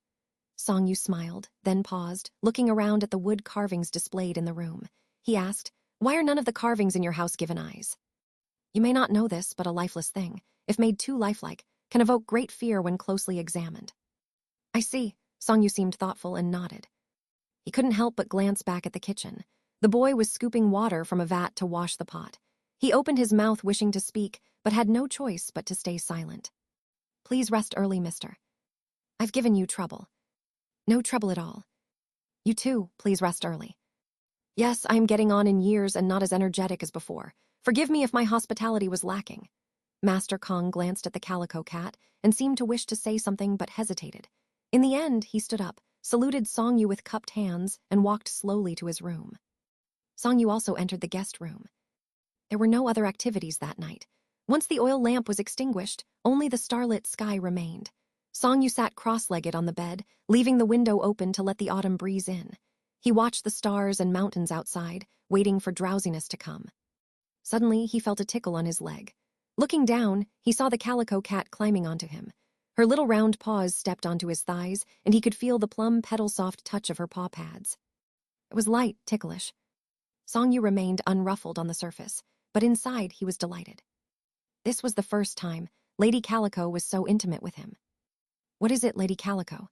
Songyu smiled, then paused, looking around at the wood carvings displayed in the room. He asked, why are none of the carvings in your house given eyes? You may not know this, but a lifeless thing, if made too lifelike, can evoke great fear when closely examined. I see. Songyu seemed thoughtful and nodded. He couldn't help but glance back at the kitchen. The boy was scooping water from a vat to wash the pot. He opened his mouth wishing to speak, but had no choice but to stay silent. Please rest early, mister. I've given you trouble. No trouble at all. You too, please rest early. Yes, I am getting on in years and not as energetic as before. Forgive me if my hospitality was lacking. Master Kong glanced at the Calico cat and seemed to wish to say something but hesitated. In the end, he stood up, saluted Songyu with cupped hands, and walked slowly to his room. Songyu also entered the guest room. There were no other activities that night. Once the oil lamp was extinguished, only the starlit sky remained. Songyu sat cross-legged on the bed, leaving the window open to let the autumn breeze in. He watched the stars and mountains outside, waiting for drowsiness to come. Suddenly, he felt a tickle on his leg. Looking down, he saw the Calico cat climbing onto him. Her little round paws stepped onto his thighs, and he could feel the plum petal-soft touch of her paw pads. It was light, ticklish. Songyu remained unruffled on the surface, but inside he was delighted. This was the first time Lady Calico was so intimate with him. What is it, Lady Calico?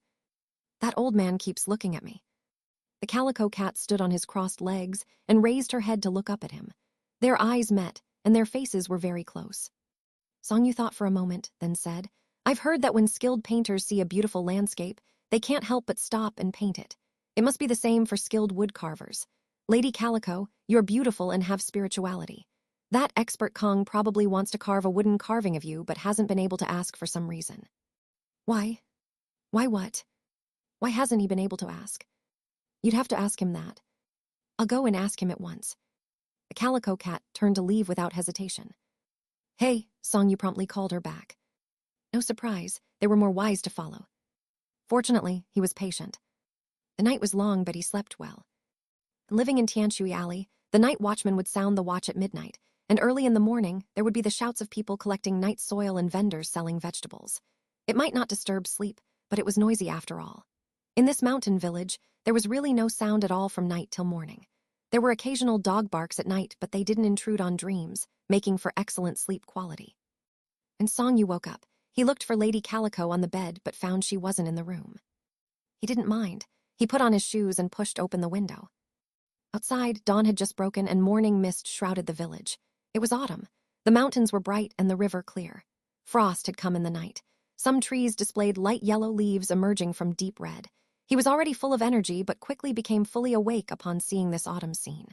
That old man keeps looking at me. The Calico cat stood on his crossed legs and raised her head to look up at him. Their eyes met, and their faces were very close. Songyu thought for a moment, then said, I've heard that when skilled painters see a beautiful landscape, they can't help but stop and paint it. It must be the same for skilled wood carvers. Lady Calico, you're beautiful and have spirituality. That expert Kong probably wants to carve a wooden carving of you but hasn't been able to ask for some reason. Why? Why what? Why hasn't he been able to ask? You'd have to ask him that. I'll go and ask him at once. The Calico cat turned to leave without hesitation. Hey, Songyu promptly called her back. No surprise, there were more whys to follow. Fortunately, he was patient. The night was long, but he slept well. Living in Xianxia Alley, the night watchman would sound the watch at midnight, and early in the morning, there would be the shouts of people collecting night soil and vendors selling vegetables. It might not disturb sleep, but it was noisy after all. In this mountain village, there was really no sound at all from night till morning. There were occasional dog barks at night, but they didn't intrude on dreams, making for excellent sleep quality. When Songyu woke up, he looked for Lady Calico on the bed but found she wasn't in the room. He didn't mind. He put on his shoes and pushed open the window. Outside, dawn had just broken and morning mist shrouded the village. It was autumn. The mountains were bright and the river clear. Frost had come in the night. Some trees displayed light yellow leaves emerging from deep red. He was already full of energy but quickly became fully awake upon seeing this autumn scene.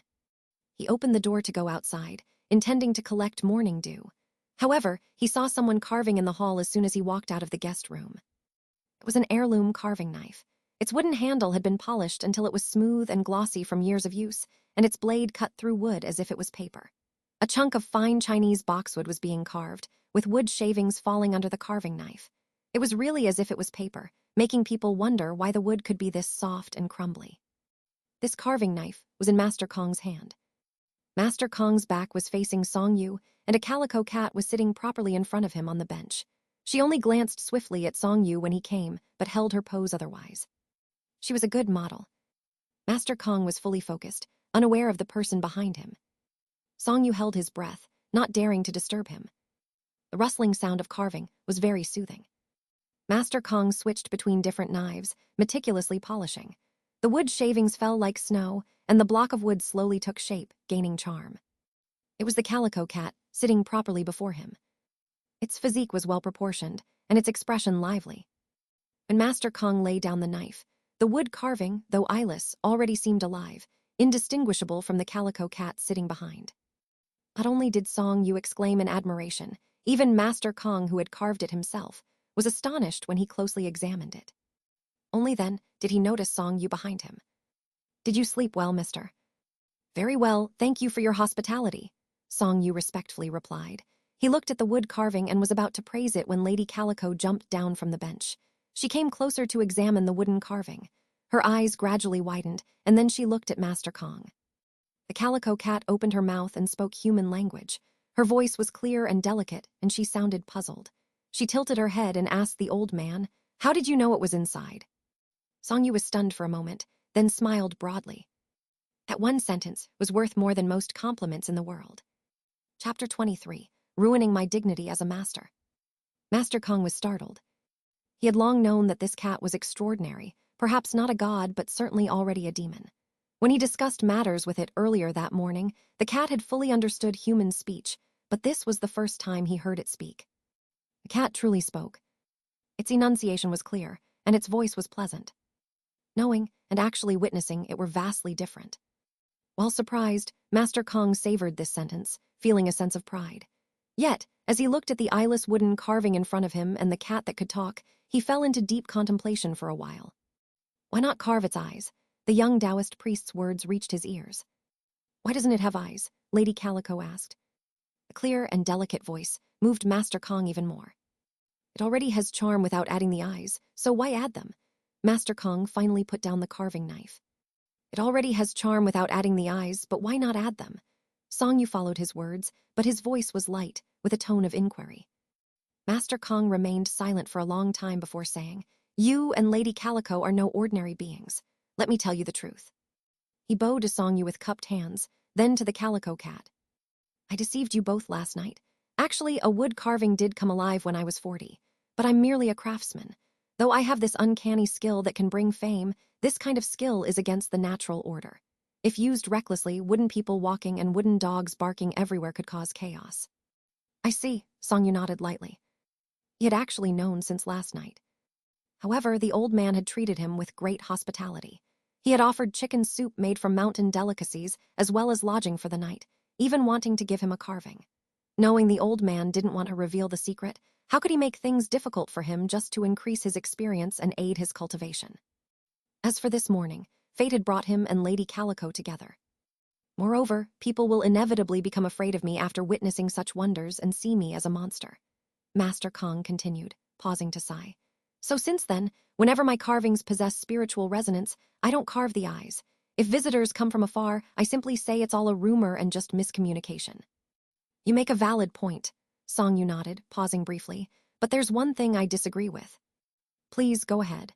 He opened the door to go outside, intending to collect morning dew. However, he saw someone carving in the hall as soon as he walked out of the guest room. It was an heirloom carving knife. Its wooden handle had been polished until it was smooth and glossy from years of use, and its blade cut through wood as if it was paper. A chunk of fine Chinese boxwood was being carved, with wood shavings falling under the carving knife. It was really as if it was paper, making people wonder why the wood could be this soft and crumbly. This carving knife was in Master Kong's hand. Master Kong's back was facing Song Yu, and a calico cat was sitting properly in front of him on the bench. She only glanced swiftly at Song Yu when he came, but held her pose otherwise. She was a good model. Master Kong was fully focused, unaware of the person behind him. Song Yu held his breath, not daring to disturb him. The rustling sound of carving was very soothing. Master Kong switched between different knives, meticulously polishing. The wood shavings fell like snow, and the block of wood slowly took shape, gaining charm. It was the calico cat, sitting properly before him. Its physique was well-proportioned, and its expression lively. When Master Kong laid down the knife, the wood carving, though eyeless, already seemed alive, indistinguishable from the calico cat sitting behind. Not only did Song Yu exclaim in admiration, even Master Kong, who had carved it himself, was astonished when he closely examined it. Only then did he notice Song Yu behind him. "Did you sleep well, mister?" "Very well, thank you for your hospitality," Song Yu respectfully replied. He looked at the wood carving and was about to praise it when Lady Calico jumped down from the bench. She came closer to examine the wooden carving. Her eyes gradually widened, and then she looked at Master Kong. The calico cat opened her mouth and spoke human language. Her voice was clear and delicate, and she sounded puzzled. She tilted her head and asked the old man, "How did you know it was inside?" Song Yu was stunned for a moment, then smiled broadly. That one sentence was worth more than most compliments in the world. Chapter 23, Ruining My Dignity as a Master. Master Kong was startled. He had long known that this cat was extraordinary, perhaps not a god, but certainly already a demon. When he discussed matters with it earlier that morning, the cat had fully understood human speech, but this was the first time he heard it speak. The cat truly spoke. Its enunciation was clear, and its voice was pleasant. Knowing and actually witnessing it were vastly different. While surprised, Master Kong savored this sentence, feeling a sense of pride. Yet, as he looked at the eyeless wooden carving in front of him and the cat that could talk, he fell into deep contemplation for a while. Why not carve its eyes? The young Taoist priest's words reached his ears. "Why doesn't it have eyes?" Lady Calico asked. A clear and delicate voice moved Master Kong even more. "It already has charm without adding the eyes, so why add them?" Master Kong finally put down the carving knife. "It already has charm without adding the eyes, but why not add them?" Song Yu followed his words, but his voice was light, with a tone of inquiry. Master Kong remained silent for a long time before saying, "You and Lady Calico are no ordinary beings. Let me tell you the truth." He bowed to Song Yu with cupped hands, then to the calico cat. "I deceived you both last night. Actually, a wood carving did come alive when I was 40, but I'm merely a craftsman. Though I have this uncanny skill that can bring fame, this kind of skill is against the natural order. If used recklessly, wooden people walking and wooden dogs barking everywhere could cause chaos." "I see," Song Yu nodded lightly. He had actually known since last night. However, the old man had treated him with great hospitality. He had offered chicken soup made from mountain delicacies, as well as lodging for the night, even wanting to give him a carving. Knowing the old man didn't want to reveal the secret, how could he make things difficult for him just to increase his experience and aid his cultivation? As for this morning, fate had brought him and Lady Calico together. Moreover, people will inevitably become afraid of me after witnessing such wonders and see me as a monster. Master Kong continued, pausing to sigh. "So since then, whenever my carvings possess spiritual resonance, I don't carve the eyes. If visitors come from afar, I simply say it's all a rumor and just miscommunication." "You make a valid point," Song Yu nodded, pausing briefly, "but there's one thing I disagree with." "Please, go ahead."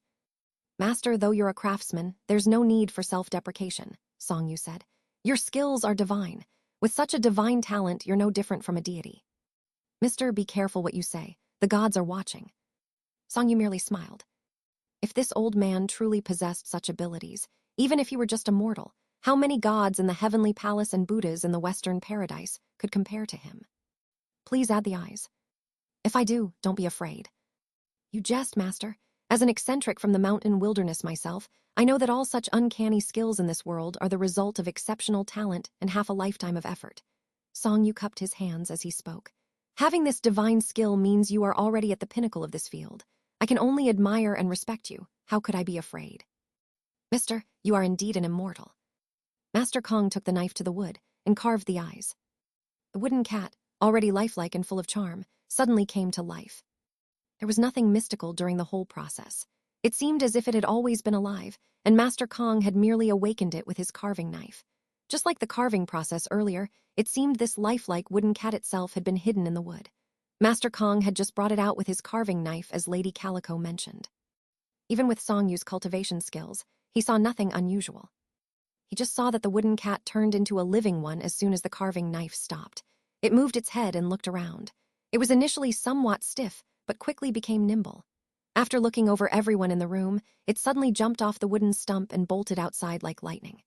"Master, though you're a craftsman, there's no need for self-deprecation," Song Yu said. "Your skills are divine. With such a divine talent, you're no different from a deity." "Mister, be careful what you say. The gods are watching." Song Yu merely smiled. If this old man truly possessed such abilities, even if he were just a mortal, how many gods in the heavenly palace and Buddhas in the western paradise could compare to him? "Please add the eyes." "If I do, don't be afraid." "You jest, Master. As an eccentric from the mountain wilderness myself, I know that all such uncanny skills in this world are the result of exceptional talent and half a lifetime of effort." Song Yu cupped his hands as he spoke. "Having this divine skill means you are already at the pinnacle of this field. I can only admire and respect you. How could I be afraid?" Mister, you are indeed an immortal. Master Kong took the knife to the wood and carved the eyes. The wooden cat, already lifelike and full of charm, suddenly came to life. There was nothing mystical during the whole process. It seemed as if it had always been alive, and Master Kong had merely awakened it with his carving knife. Just like the carving process earlier, it seemed this lifelike wooden cat itself had been hidden in the wood. Master Kong had just brought it out with his carving knife, as Lady Calico mentioned. Even with Songyu's cultivation skills, he saw nothing unusual. He just saw that the wooden cat turned into a living one as soon as the carving knife stopped. It moved its head and looked around. It was initially somewhat stiff, but quickly became nimble. After looking over everyone in the room, it suddenly jumped off the wooden stump and bolted outside like lightning.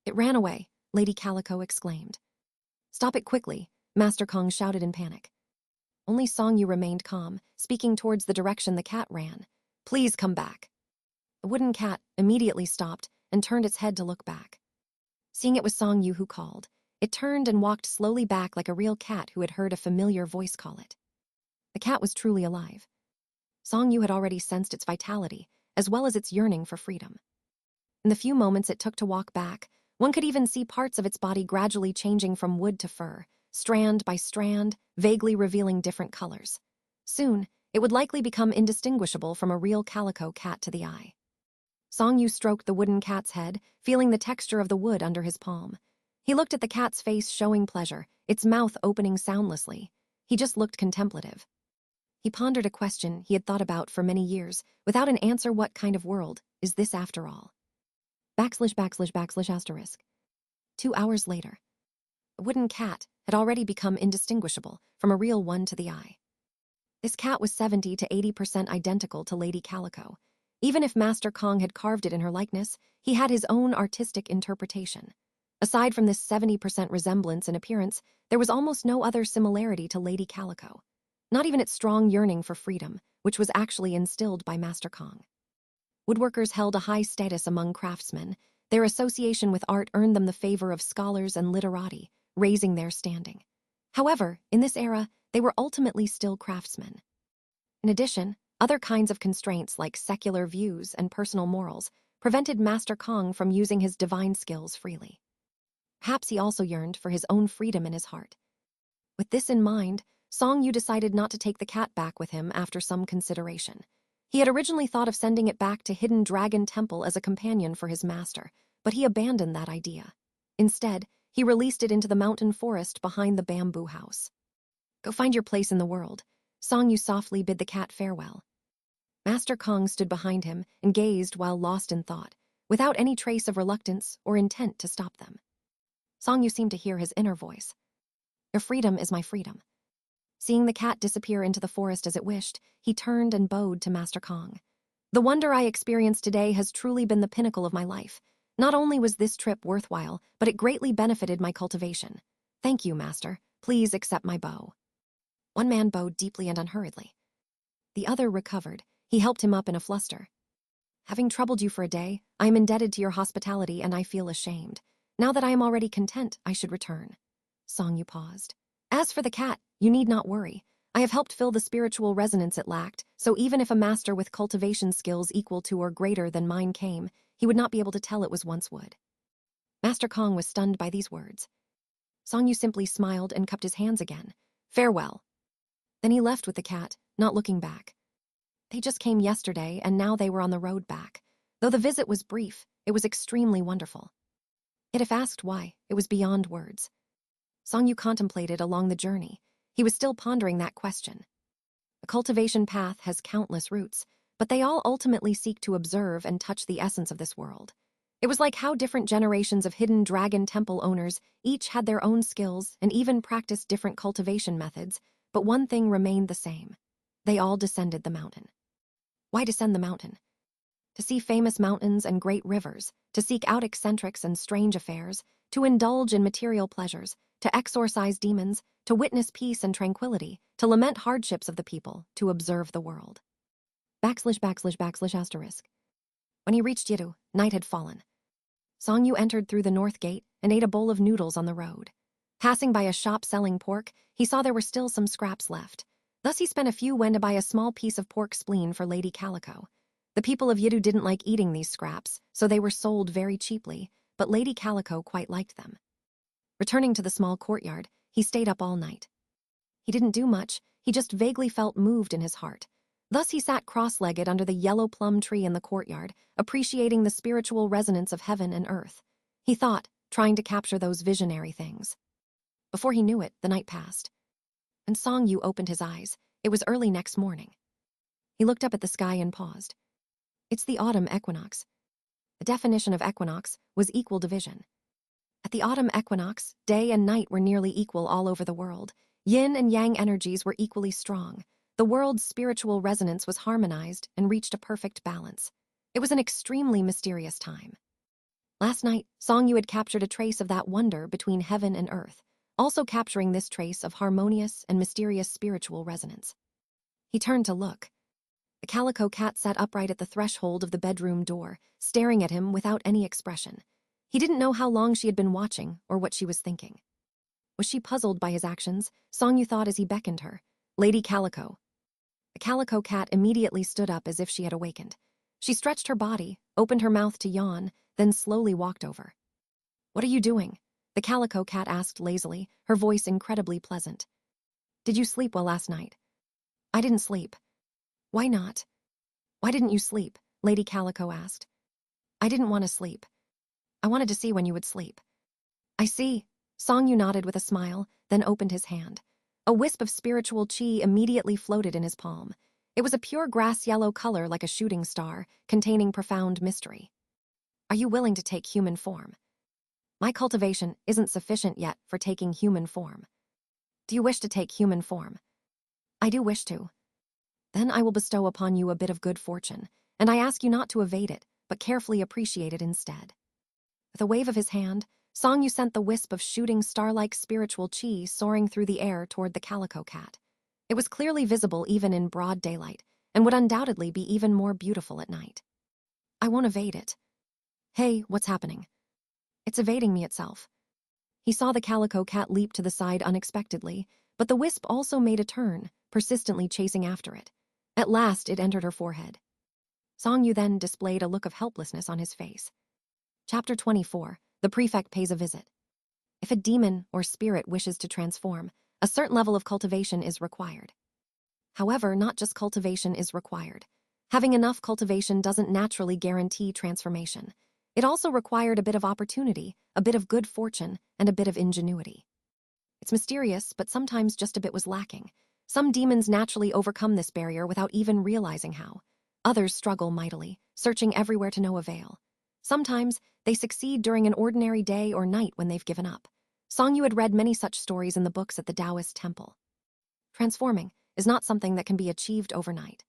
It ran away, Lady Calico exclaimed. Stop it quickly, Master Kong shouted in panic. Only Songyu remained calm, speaking towards the direction the cat ran. Please come back. The wooden cat immediately stopped and turned its head to look back. Seeing it was Songyu who called, it turned and walked slowly back like a real cat who had heard a familiar voice call it. The cat was truly alive. Songyu had already sensed its vitality, as well as its yearning for freedom. In the few moments it took to walk back, one could even see parts of its body gradually changing from wood to fur, strand by strand, vaguely revealing different colors. Soon, it would likely become indistinguishable from a real calico cat to the eye. Songyu stroked the wooden cat's head, feeling the texture of the wood under his palm. He looked at the cat's face, showing pleasure, its mouth opening soundlessly. He just looked contemplative. He pondered a question he had thought about for many years, without an answer. What kind of world is this after all? \\\\. 2 hours later. The wooden cat had already become indistinguishable from a real one to the eye. This cat was 70 to 80% identical to Lady Calico. Even if Master Kong had carved it in her likeness, he had his own artistic interpretation. Aside from this 70% resemblance in appearance, there was almost no other similarity to Lady Calico. Not even its strong yearning for freedom, which was actually instilled by Master Kong. Woodworkers held a high status among craftsmen. Their association with art earned them the favor of scholars and literati, raising their standing. However, in this era, they were ultimately still craftsmen. In addition, other kinds of constraints like secular views and personal morals prevented Master Kong from using his divine skills freely. Perhaps he also yearned for his own freedom in his heart. With this in mind, Songyu decided not to take the cat back with him after some consideration. He had originally thought of sending it back to Hidden Dragon Temple as a companion for his master, but he abandoned that idea. Instead, he released it into the mountain forest behind the bamboo house. Go find your place in the world, Songyu softly bid the cat farewell. Master Kong stood behind him and gazed while lost in thought, without any trace of reluctance or intent to stop them. Songyu seemed to hear his inner voice. Your freedom is my freedom. Seeing the cat disappear into the forest as it wished, he turned and bowed to Master Kong. The wonder I experienced today has truly been the pinnacle of my life. Not only was this trip worthwhile, but it greatly benefited my cultivation. Thank you, Master. Please accept my bow. One man bowed deeply and unhurriedly. The other recovered. He helped him up in a fluster. Having troubled you for a day, I am indebted to your hospitality and I feel ashamed. Now that I am already content, I should return. Songyu paused. As for the cat, you need not worry. I have helped fill the spiritual resonance it lacked, so even if a master with cultivation skills equal to or greater than mine came, he would not be able to tell it was once wood. Master Kong was stunned by these words. Songyu simply smiled and cupped his hands again. Farewell. Then he left with the cat, not looking back. They just came yesterday, and now they were on the road back. Though the visit was brief, it was extremely wonderful. Yet if asked why, it was beyond words. Songyu contemplated along the journey. He was still pondering that question. The cultivation path has countless routes, but they all ultimately seek to observe and touch the essence of this world. It was like how different generations of Hidden Dragon Temple owners each had their own skills and even practiced different cultivation methods, but one thing remained the same. They all descended the mountain. Why descend the mountain? To see famous mountains and great rivers, to seek out eccentrics and strange affairs, to indulge in material pleasures, to exorcise demons, to witness peace and tranquility, to lament hardships of the people, to observe the world. \\\. When he reached Yidu, night had fallen. Songyu entered through the north gate and ate a bowl of noodles on the road. Passing by a shop selling pork, he saw there were still some scraps left. Thus he spent a few wen to buy a small piece of pork spleen for Lady Calico. The people of Yidu didn't like eating these scraps, so they were sold very cheaply, but Lady Calico quite liked them. Returning to the small courtyard, he stayed up all night. He didn't do much, he just vaguely felt moved in his heart. Thus he sat cross-legged under the yellow plum tree in the courtyard, appreciating the spiritual resonance of heaven and earth. He thought, trying to capture those visionary things. Before he knew it, the night passed. When Xianxia opened his eyes, it was early next morning. He looked up at the sky and paused. It's the autumn equinox. The definition of equinox was equal division. At the autumn equinox, day and night were nearly equal all over the world. Yin and yang energies were equally strong. The world's spiritual resonance was harmonized and reached a perfect balance. It was an extremely mysterious time. Last night, Xianxia had captured a trace of that wonder between heaven and earth, also capturing this trace of harmonious and mysterious spiritual resonance. He turned to look. The Calico cat sat upright at the threshold of the bedroom door, staring at him without any expression. He didn't know how long she had been watching or what she was thinking. Was she puzzled by his actions? Xianxia thought as he beckoned her. Lady Calico. The Calico cat immediately stood up as if she had awakened. She stretched her body, opened her mouth to yawn, then slowly walked over. What are you doing? The Calico cat asked lazily, her voice incredibly pleasant. Did you sleep well last night? I didn't sleep. Why not? Why didn't you sleep? Lady Calico asked. I didn't want to sleep. I wanted to see when you would sleep. I see. Xianxia nodded with a smile, then opened his hand. A wisp of spiritual qi immediately floated in his palm. It was a pure grass-yellow color like a shooting star, containing profound mystery. Are you willing to take human form? My cultivation isn't sufficient yet for taking human form. Do you wish to take human form? I do wish to. Then I will bestow upon you a bit of good fortune, and I ask you not to evade it, but carefully appreciate it instead. With a wave of his hand, Xianxia sent the wisp of shooting star-like spiritual qi soaring through the air toward the Calico cat. It was clearly visible even in broad daylight, and would undoubtedly be even more beautiful at night. I won't evade it. Hey, what's happening? It's evading me itself. He saw the Calico cat leap to the side unexpectedly, but the wisp also made a turn, persistently chasing after it. At last, it entered her forehead. Xianxia then displayed a look of helplessness on his face. Chapter 24. The prefect pays a visit. If a demon or spirit wishes to transform, a certain level of cultivation is required. However, not just cultivation is required. Having enough cultivation doesn't naturally guarantee transformation. It also required a bit of opportunity, a bit of good fortune, and a bit of ingenuity. It's mysterious, but sometimes just a bit was lacking. Some demons naturally overcome this barrier without even realizing how. Others struggle mightily, searching everywhere to no avail. Sometimes, they succeed during an ordinary day or night when they've given up. Xianxia had read many such stories in the books at the Taoist temple. Transforming is not something that can be achieved overnight.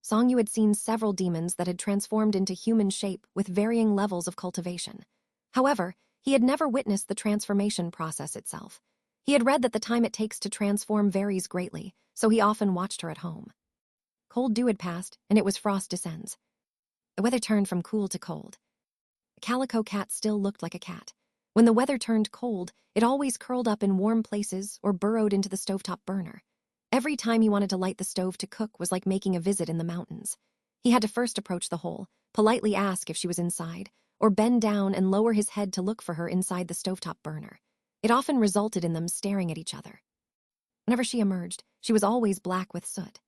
Xianxia had seen several demons that had transformed into human shape with varying levels of cultivation. However, he had never witnessed the transformation process itself. He had read that the time it takes to transform varies greatly, so he often watched her at home. Cold dew had passed, and it was frost descends. The weather turned from cool to cold. The Calico cat still looked like a cat. When the weather turned cold, it always curled up in warm places or burrowed into the stovetop burner. Every time he wanted to light the stove to cook was like making a visit in the mountains. He had to first approach the hole, politely ask if she was inside, or bend down and lower his head to look for her inside the stovetop burner. It often resulted in them staring at each other. Whenever she emerged, she was always black with soot.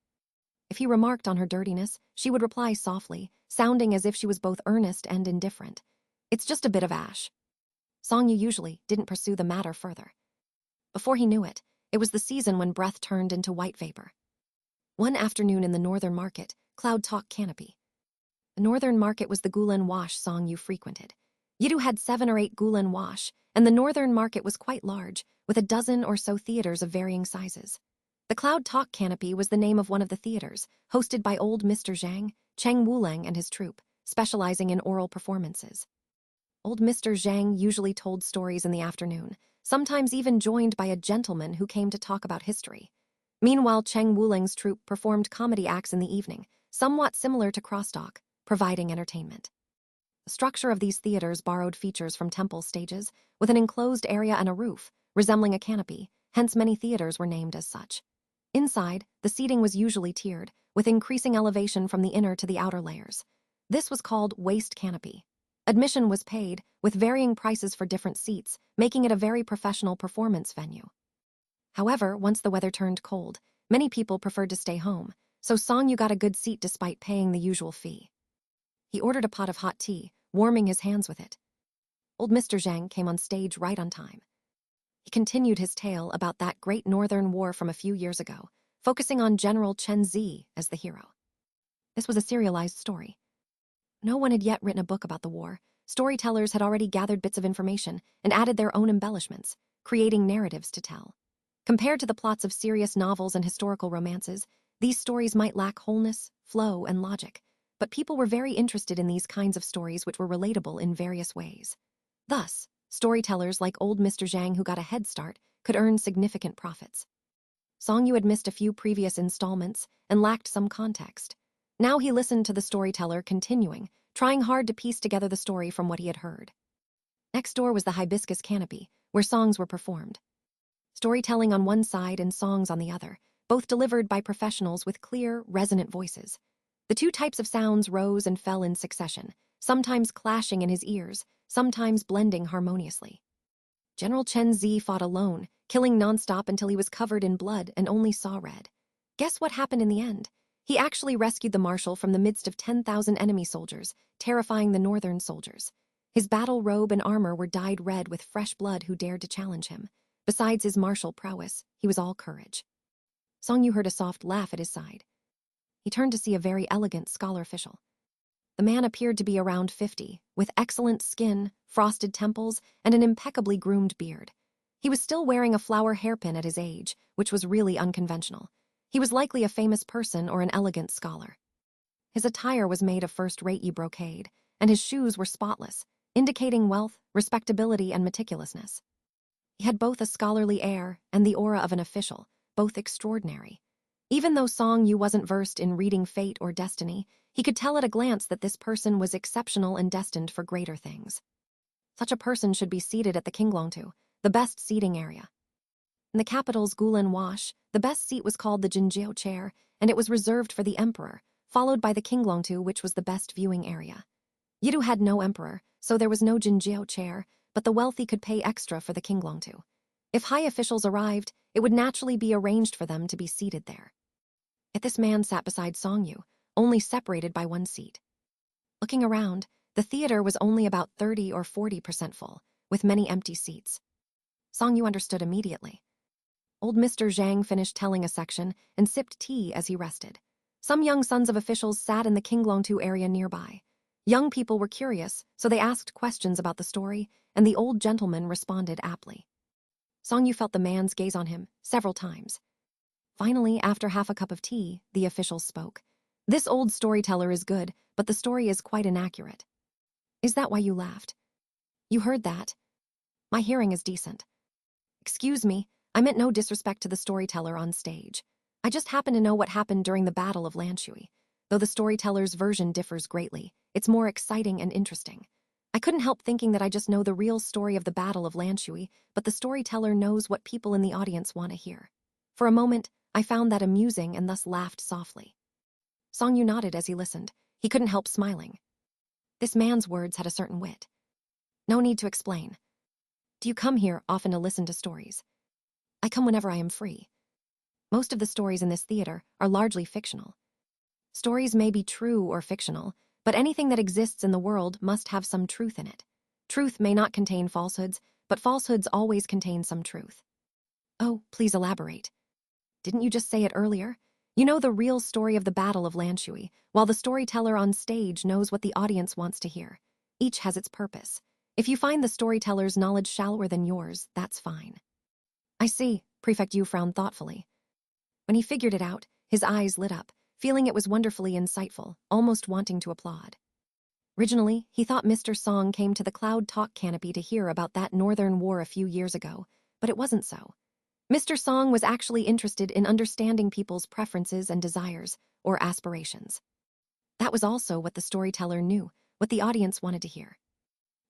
If he remarked on her dirtiness, she would reply softly, sounding as if she was both earnest and indifferent. It's just a bit of ash. Xianxia usually didn't pursue the matter further. Before he knew it, it was the season when breath turned into white vapor. One afternoon in the northern market, Cloud Talk Canopy. The northern market was the Gulen Wash Xianxia frequented. Yidu had 7 or 8 Gulen Wash, and the northern market was quite large, with a dozen or so theaters of varying sizes. The Cloud Talk Canopy was the name of one of the theaters, hosted by old Mr. Zhang, Cheng Wuleng and his troupe, specializing in oral performances. Old Mr. Zhang usually told stories in the afternoon, sometimes even joined by a gentleman who came to talk about history. Meanwhile, Cheng Wuleng's troupe performed comedy acts in the evening, somewhat similar to crosstalk, providing entertainment. The structure of these theaters borrowed features from temple stages, with an enclosed area and a roof, resembling a canopy, hence many theaters were named as such. Inside, the seating was usually tiered, with increasing elevation from the inner to the outer layers. This was called waist canopy. Admission was paid, with varying prices for different seats, making it a very professional performance venue. However, once the weather turned cold, many people preferred to stay home, so Song Yu got a good seat despite paying the usual fee. He ordered a pot of hot tea, warming his hands with it. Old Mr. Zhang came on stage right on time. He continued his tale about that great northern war from a few years ago, focusing on General Chen Zi as the hero. This was a serialized story. No one had yet written a book about the war. Storytellers had already gathered bits of information and added their own embellishments, creating narratives to tell. Compared to the plots of serious novels and historical romances, these stories might lack wholeness, flow, and logic, but people were very interested in these kinds of stories which were relatable in various ways. Thus, storytellers like old Mr. Zhang, who got a head start, could earn significant profits. Song Yu had missed a few previous installments and lacked some context. Now he listened to the storyteller continuing, trying hard to piece together the story from what he had heard. Next door was the hibiscus canopy, where songs were performed. Storytelling on one side and songs on the other, both delivered by professionals with clear, resonant voices. The two types of sounds rose and fell in succession, sometimes clashing in his ears, sometimes blending harmoniously. General Chen Zi fought alone, killing nonstop until he was covered in blood and only saw red. Guess what happened in the end? He actually rescued the marshal from the midst of 10,000 enemy soldiers, terrifying the northern soldiers. His battle robe and armor were dyed red with fresh blood who dared to challenge him. Besides his martial prowess, he was all courage. Song Yu heard a soft laugh at his side. He turned to see a very elegant scholar official. The man appeared to be around 50, with excellent skin, frosted temples, and an impeccably groomed beard. He was still wearing a flower hairpin at his age, which was really unconventional. He was likely a famous person or an elegant scholar. His attire was made of first-rate brocade, and his shoes were spotless, indicating wealth, respectability, and meticulousness. He had both a scholarly air and the aura of an official, both extraordinary. Even though Song Yu wasn't versed in reading fate or destiny, he could tell at a glance that this person was exceptional and destined for greater things. Such a person should be seated at the Qinglongtu, the best seating area. In the capital's Gulen Wash, the best seat was called the Jianghu chair, and it was reserved for the emperor, followed by the Qinglongtu, which was the best viewing area. Yidu had no emperor, so there was no Jianghu chair, but the wealthy could pay extra for the Qinglongtu. If high officials arrived, it would naturally be arranged for them to be seated there. Yet this man sat beside Song Yu, only separated by one seat. Looking around, the theater was only about 30 or 40% full, with many empty seats. Song Yu understood immediately. Old Mr. Zhang finished telling a section and sipped tea as he rested. Some young sons of officials sat in the Qinglongtu area nearby. Young people were curious, so they asked questions about the story, and the old gentleman responded aptly. Song Yu felt the man's gaze on him several times. Finally, after half a cup of tea, the official spoke. This old storyteller is good, but the story is quite inaccurate. Is that why you laughed? You heard that? My hearing is decent. Excuse me, I meant no disrespect to the storyteller on stage. I just happen to know what happened during the Battle of Lanshui. Though the storyteller's version differs greatly, it's more exciting and interesting. I couldn't help thinking that I just know the real story of the Battle of Lanshui, but the storyteller knows what people in the audience want to hear. For a moment, I found that amusing and thus laughed softly. Song Yu nodded as he listened. He couldn't help smiling. This man's words had a certain wit. No need to explain. Do you come here often to listen to stories? I come whenever I am free. Most of the stories in this theater are largely fictional. Stories may be true or fictional, but anything that exists in the world must have some truth in it. Truth may not contain falsehoods, but falsehoods always contain some truth. Oh, please elaborate. Didn't you just say it earlier? You know the real story of the Battle of Lanshui, while the storyteller on stage knows what the audience wants to hear. Each has its purpose. If you find the storyteller's knowledge shallower than yours, that's fine. I see, Prefect Yu frowned thoughtfully. When he figured it out, his eyes lit up, feeling it was wonderfully insightful, almost wanting to applaud. Originally, he thought Mr. Song came to the Cloud Talk Canopy to hear about that northern war a few years ago, but it wasn't so. Mr. Song was actually interested in understanding people's preferences and desires, or aspirations. That was also what the storyteller knew, what the audience wanted to hear.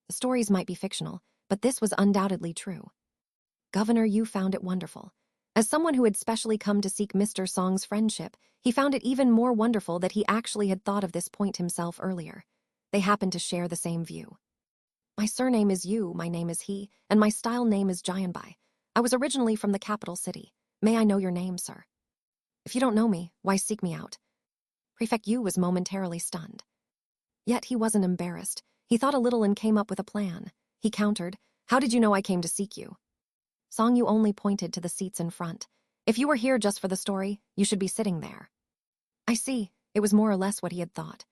The stories might be fictional, but this was undoubtedly true. Governor Yu found it wonderful. As someone who had specially come to seek Mr. Song's friendship, he found it even more wonderful that he actually had thought of this point himself earlier. They happened to share the same view. My surname is Yu, my name is he, and my style name is Jianbai. I was originally from the capital city. May I know your name, sir? If you don't know me, why seek me out? Prefect Yu was momentarily stunned. Yet he wasn't embarrassed. He thought a little and came up with a plan. He countered, "How did you know I came to seek you?" Song Yu only pointed to the seats in front. "If you were here just for the story, you should be sitting there." I see. It was more or less what he had thought.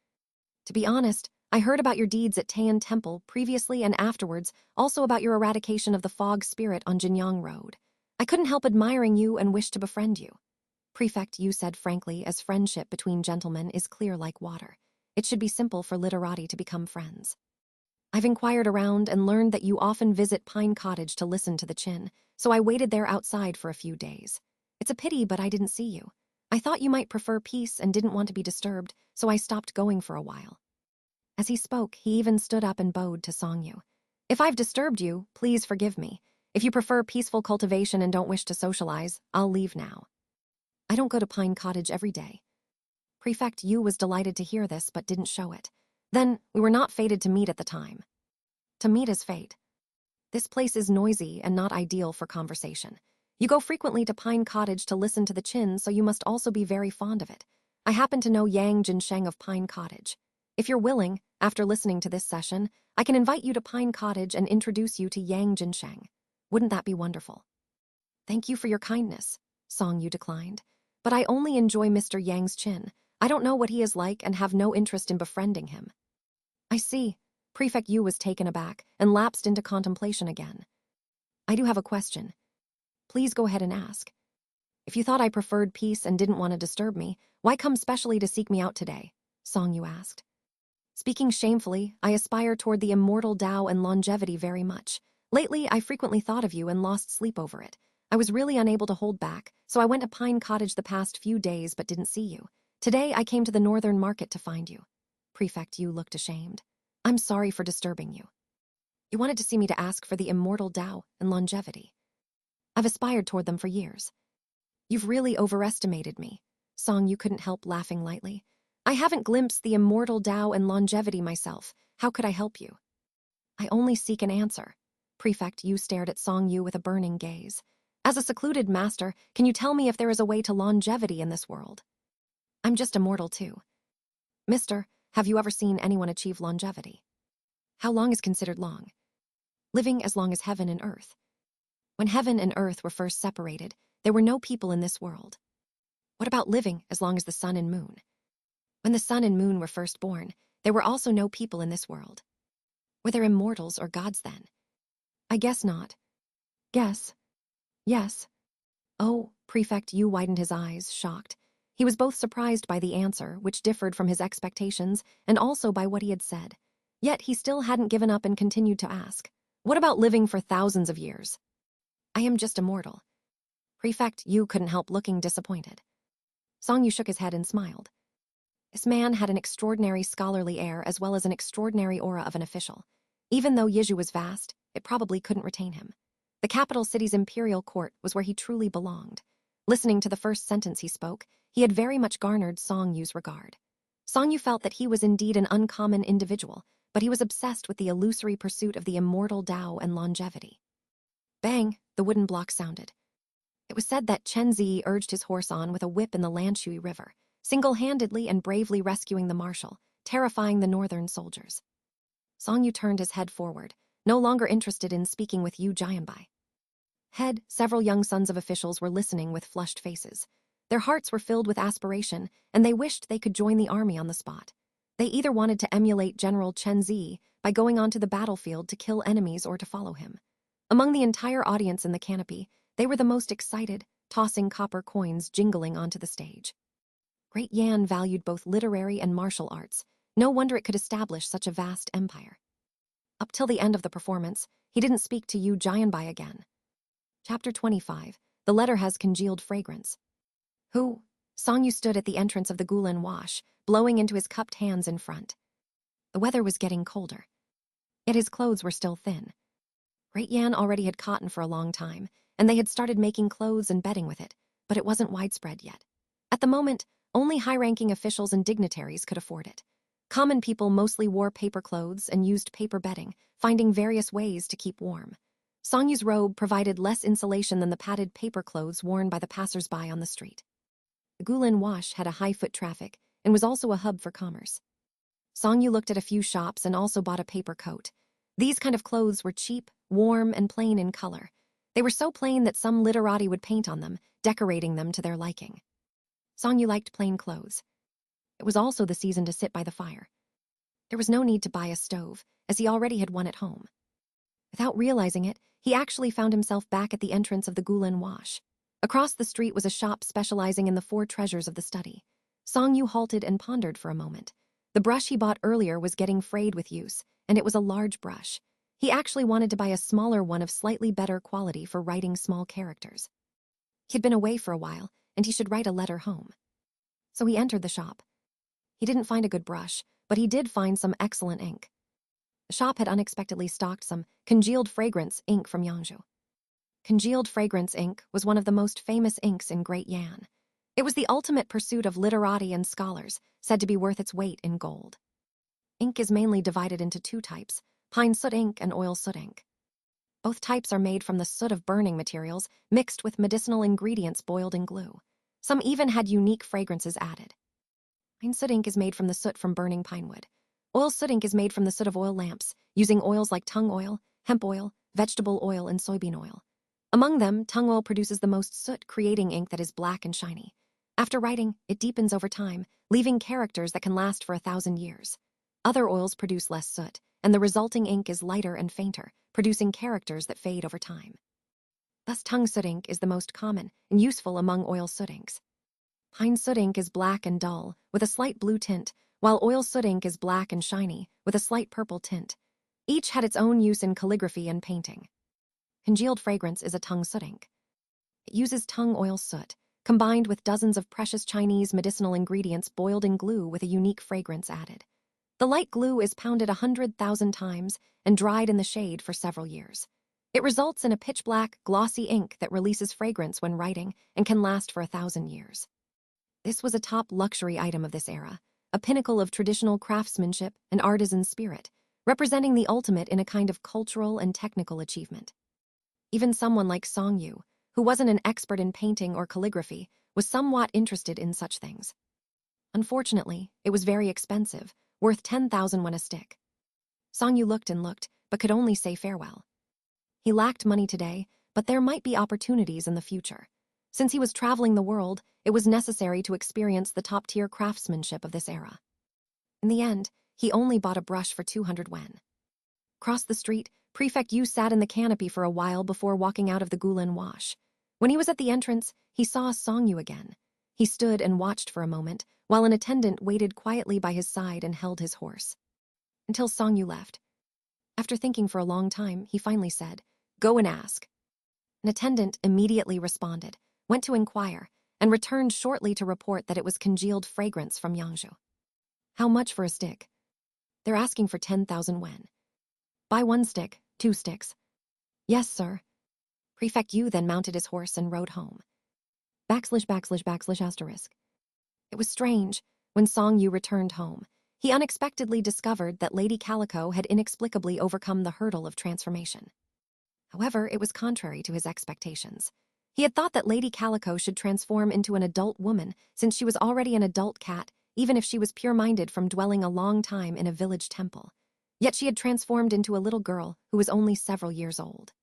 To be honest, I heard about your deeds at Taiyan Temple previously and afterwards, also about your eradication of the fog spirit on Jinyang Road. I couldn't help admiring you and wished to befriend you. Prefect Yu said frankly, as friendship between gentlemen is clear like water. It should be simple for literati to become friends. I've inquired around and learned that you often visit Pine Cottage to listen to the Chin, so I waited there outside for a few days. It's a pity, but I didn't see you. I thought you might prefer peace and didn't want to be disturbed, so I stopped going for a while. As he spoke, he even stood up and bowed to Song Yu. If I've disturbed you, please forgive me. If you prefer peaceful cultivation and don't wish to socialize, I'll leave now. I don't go to Pine Cottage every day. Prefect Yu was delighted to hear this, but didn't show it. Then, we were not fated to meet at the time. To meet is fate. This place is noisy and not ideal for conversation. You go frequently to Pine Cottage to listen to the Chin, so you must also be very fond of it. I happen to know Yang Jinsheng of Pine Cottage. If you're willing, after listening to this session, I can invite you to Pine Cottage and introduce you to Yang Jinsheng. Wouldn't that be wonderful? Thank you for your kindness, Song Yu declined. But I only enjoy Mr. Yang's Chin. I don't know what he is like and have no interest in befriending him. I see. Prefect Yu was taken aback and lapsed into contemplation again. I do have a question. Please go ahead and ask. If you thought I preferred peace and didn't want to disturb me, why come specially to seek me out today? Song Yu asked. Speaking shamefully, I aspire toward the immortal Tao and longevity very much. Lately, I frequently thought of you and lost sleep over it. I was really unable to hold back, so I went to Pine Cottage the past few days but didn't see you. Today, I came to the northern market to find you. Prefect Yu looked ashamed. I'm sorry for disturbing you. You wanted to see me to ask for the immortal Tao and longevity. I've aspired toward them for years. You've really overestimated me. Song Yu couldn't help laughing lightly. I haven't glimpsed the immortal Tao and longevity myself. How could I help you? I only seek an answer. Prefect Yu stared at Song Yu with a burning gaze. As a secluded master, can you tell me if there is a way to longevity in this world? I'm just a mortal too. Mister, have you ever seen anyone achieve longevity? How long is considered long? Living as long as heaven and earth. When heaven and earth were first separated, there were no people in this world. What about living as long as the sun and moon? When the sun and moon were first born, there were also no people in this world. Were there immortals or gods then? I guess not. Guess. Yes. Oh, Prefect Yu widened his eyes, shocked. He was both surprised by the answer, which differed from his expectations, and also by what he had said. Yet he still hadn't given up and continued to ask. What about living for thousands of years? I am just immortal. Prefect Yu couldn't help looking disappointed. Song Yu shook his head and smiled. This man had an extraordinary scholarly air as well as an extraordinary aura of an official. Even though Yizhu was vast, it probably couldn't retain him. The capital city's imperial court was where he truly belonged. Listening to the first sentence he spoke, he had very much garnered Song Yu's regard. Song Yu felt that he was indeed an uncommon individual, but he was obsessed with the illusory pursuit of the immortal Tao and longevity. Bang, the wooden block sounded. It was said that Chen Zi urged his horse on with a whip in the Lanshui River, single-handedly and bravely rescuing the marshal, terrifying the northern soldiers. Song Yu turned his head forward, no longer interested in speaking with Yu Jianbai. Several young sons of officials were listening with flushed faces. Their hearts were filled with aspiration, and they wished they could join the army on the spot. They either wanted to emulate General Chen Zi by going onto the battlefield to kill enemies or to follow him. Among the entire audience in the canopy, they were the most excited, tossing copper coins jingling onto the stage. Great Yan valued both literary and martial arts. No wonder it could establish such a vast empire. Up till the end of the performance, he didn't speak to Yu Jianbai again. Chapter 25. The letter has congealed fragrance. Who? Song Yu stood at the entrance of the Gulen Wash, blowing into his cupped hands in front. The weather was getting colder. Yet his clothes were still thin. Great Yan already had cotton for a long time, and they had started making clothes and bedding with it, but it wasn't widespread yet. At the moment, only high-ranking officials and dignitaries could afford it. Common people mostly wore paper clothes and used paper bedding, finding various ways to keep warm. Songyu's robe provided less insulation than the padded paper clothes worn by the passers-by on the street. The Guilin Wash had a high foot traffic and was also a hub for commerce. Songyu looked at a few shops and also bought a paper coat. These kind of clothes were cheap, warm, and plain in color. They were so plain that some literati would paint on them, decorating them to their liking. Songyu liked plain clothes. It was also the season to sit by the fire. There was no need to buy a stove, as he already had one at home. Without realizing it, he actually found himself back at the entrance of the Guilin Wash. Across the street was a shop specializing in the 4 treasures of the study. Songyu halted and pondered for a moment. The brush he bought earlier was getting frayed with use, and it was a large brush. He actually wanted to buy a smaller one of slightly better quality for writing small characters. He had been away for a while, and he should write a letter home. So he entered the shop. He didn't find a good brush, but he did find some excellent ink. The shop had unexpectedly stocked some congealed fragrance ink from Jianghu. Congealed fragrance ink was one of the most famous inks in Great Yan. It was the ultimate pursuit of literati and scholars, said to be worth its weight in gold. Ink is mainly divided into 2 types, pine soot ink and oil soot ink. Both types are made from the soot of burning materials mixed with medicinal ingredients boiled in glue. Some even had unique fragrances added. Pine soot ink is made from the soot from burning pine wood. Oil soot ink is made from the soot of oil lamps, using oils like tung oil, hemp oil, vegetable oil, and soybean oil. Among them, tung oil produces the most soot, creating ink that is black and shiny. After writing, it deepens over time, leaving characters that can last for 1,000 years. Other oils produce less soot, and the resulting ink is lighter and fainter, producing characters that fade over time. Thus, tung soot ink is the most common and useful among oil soot inks. Pine soot ink is black and dull, with a slight blue tint, while oil soot ink is black and shiny, with a slight purple tint. Each had its own use in calligraphy and painting. Congealed fragrance is a tung soot ink. It uses tung oil soot, combined with dozens of precious Chinese medicinal ingredients boiled in glue with a unique fragrance added. The light glue is pounded 100,000 times and dried in the shade for several years. It results in a pitch-black, glossy ink that releases fragrance when writing and can last for 1,000 years. This was a top luxury item of this era, a pinnacle of traditional craftsmanship and artisan spirit, representing the ultimate in a kind of cultural and technical achievement. Even someone like Songyu, who wasn't an expert in painting or calligraphy, was somewhat interested in such things. Unfortunately, it was very expensive, worth 10,000 won a stick. Songyu looked and looked, but could only say farewell. He lacked money today, but there might be opportunities in the future. Since he was traveling the world, it was necessary to experience the top-tier craftsmanship of this era. In the end, he only bought a brush for 200 wen. Across the street, Prefect Yu sat in the canopy for a while before walking out of the Guilin Wash. When he was at the entrance, he saw Songyu again. He stood and watched for a moment, while an attendant waited quietly by his side and held his horse. Until Songyu left. After thinking for a long time, he finally said, "Go and ask." An attendant immediately responded, went to inquire, and returned shortly to report that it was congealed fragrance from Jianghu. "How much for a stick?" "They're asking for 10,000 wen." "Buy 1 stick, 2 sticks." "Yes, sir." Prefect Yu then mounted his horse and rode home. \\\\. It was strange. When Song Yu returned home, he unexpectedly discovered that Lady Calico had inexplicably overcome the hurdle of transformation. However, it was contrary to his expectations. He had thought that Lady Calico should transform into an adult woman since she was already an adult cat, even if she was pure-minded from dwelling a long time in a village temple. Yet she had transformed into a little girl who was only several years old.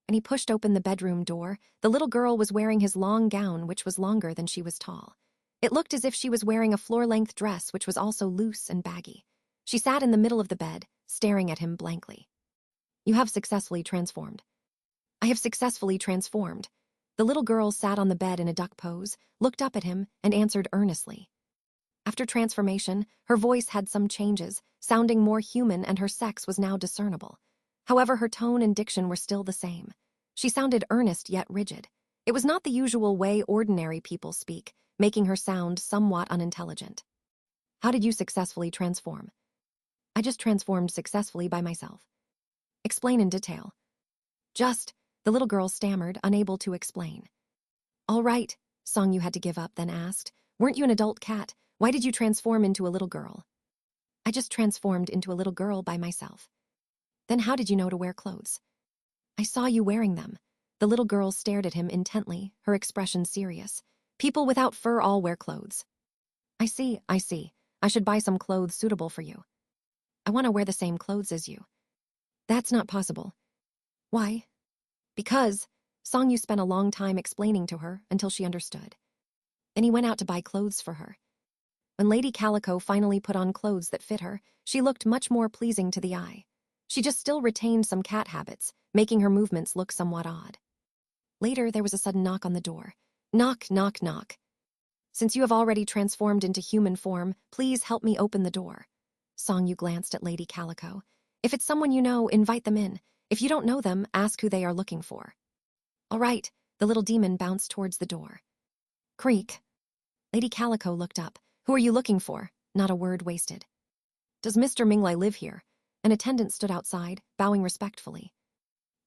When he pushed open the bedroom door, the little girl was wearing his long gown, which was longer than she was tall. It looked as if she was wearing a floor-length dress, which was also loose and baggy. She sat in the middle of the bed, staring at him blankly. "You have successfully transformed." "I have successfully transformed." The little girl sat on the bed in a duck pose, looked up at him, and answered earnestly. After transformation, her voice had some changes, sounding more human, and her sex was now discernible. However, her tone and diction were still the same. She sounded earnest yet rigid. It was not the usual way ordinary people speak, making her sound somewhat unintelligent. "How did you successfully transform?" "I just transformed successfully by myself." "Explain in detail." "Just, The little girl stammered, unable to explain. All right, Songyu had to give up, then asked, weren't you an adult cat? Why did you transform into a little girl? I just transformed into a little girl by myself. Then how did you know to wear clothes? I saw you wearing them. The little girl stared at him intently, her expression serious. People without fur all wear clothes. I see. I should buy some clothes suitable for you. I want to wear the same clothes as you. That's not possible. Why? Because Songyu spent a long time explaining to her until she understood. Then he went out to buy clothes for her. When Lady Calico finally put on clothes that fit her, she looked much more pleasing to the eye. She just still retained some cat habits, making her movements look somewhat odd. Later, there was a sudden knock on the door. Knock, knock, knock. Since you have already transformed into human form, please help me open the door. Songyu glanced at Lady Calico. If it's someone you know, invite them in. If you don't know them, ask who they are looking for. All right, the little demon bounced towards the door. Creak. Lady Calico looked up. Who are you looking for? Not a word wasted. Does Mr. Minglai live here? An attendant stood outside, bowing respectfully.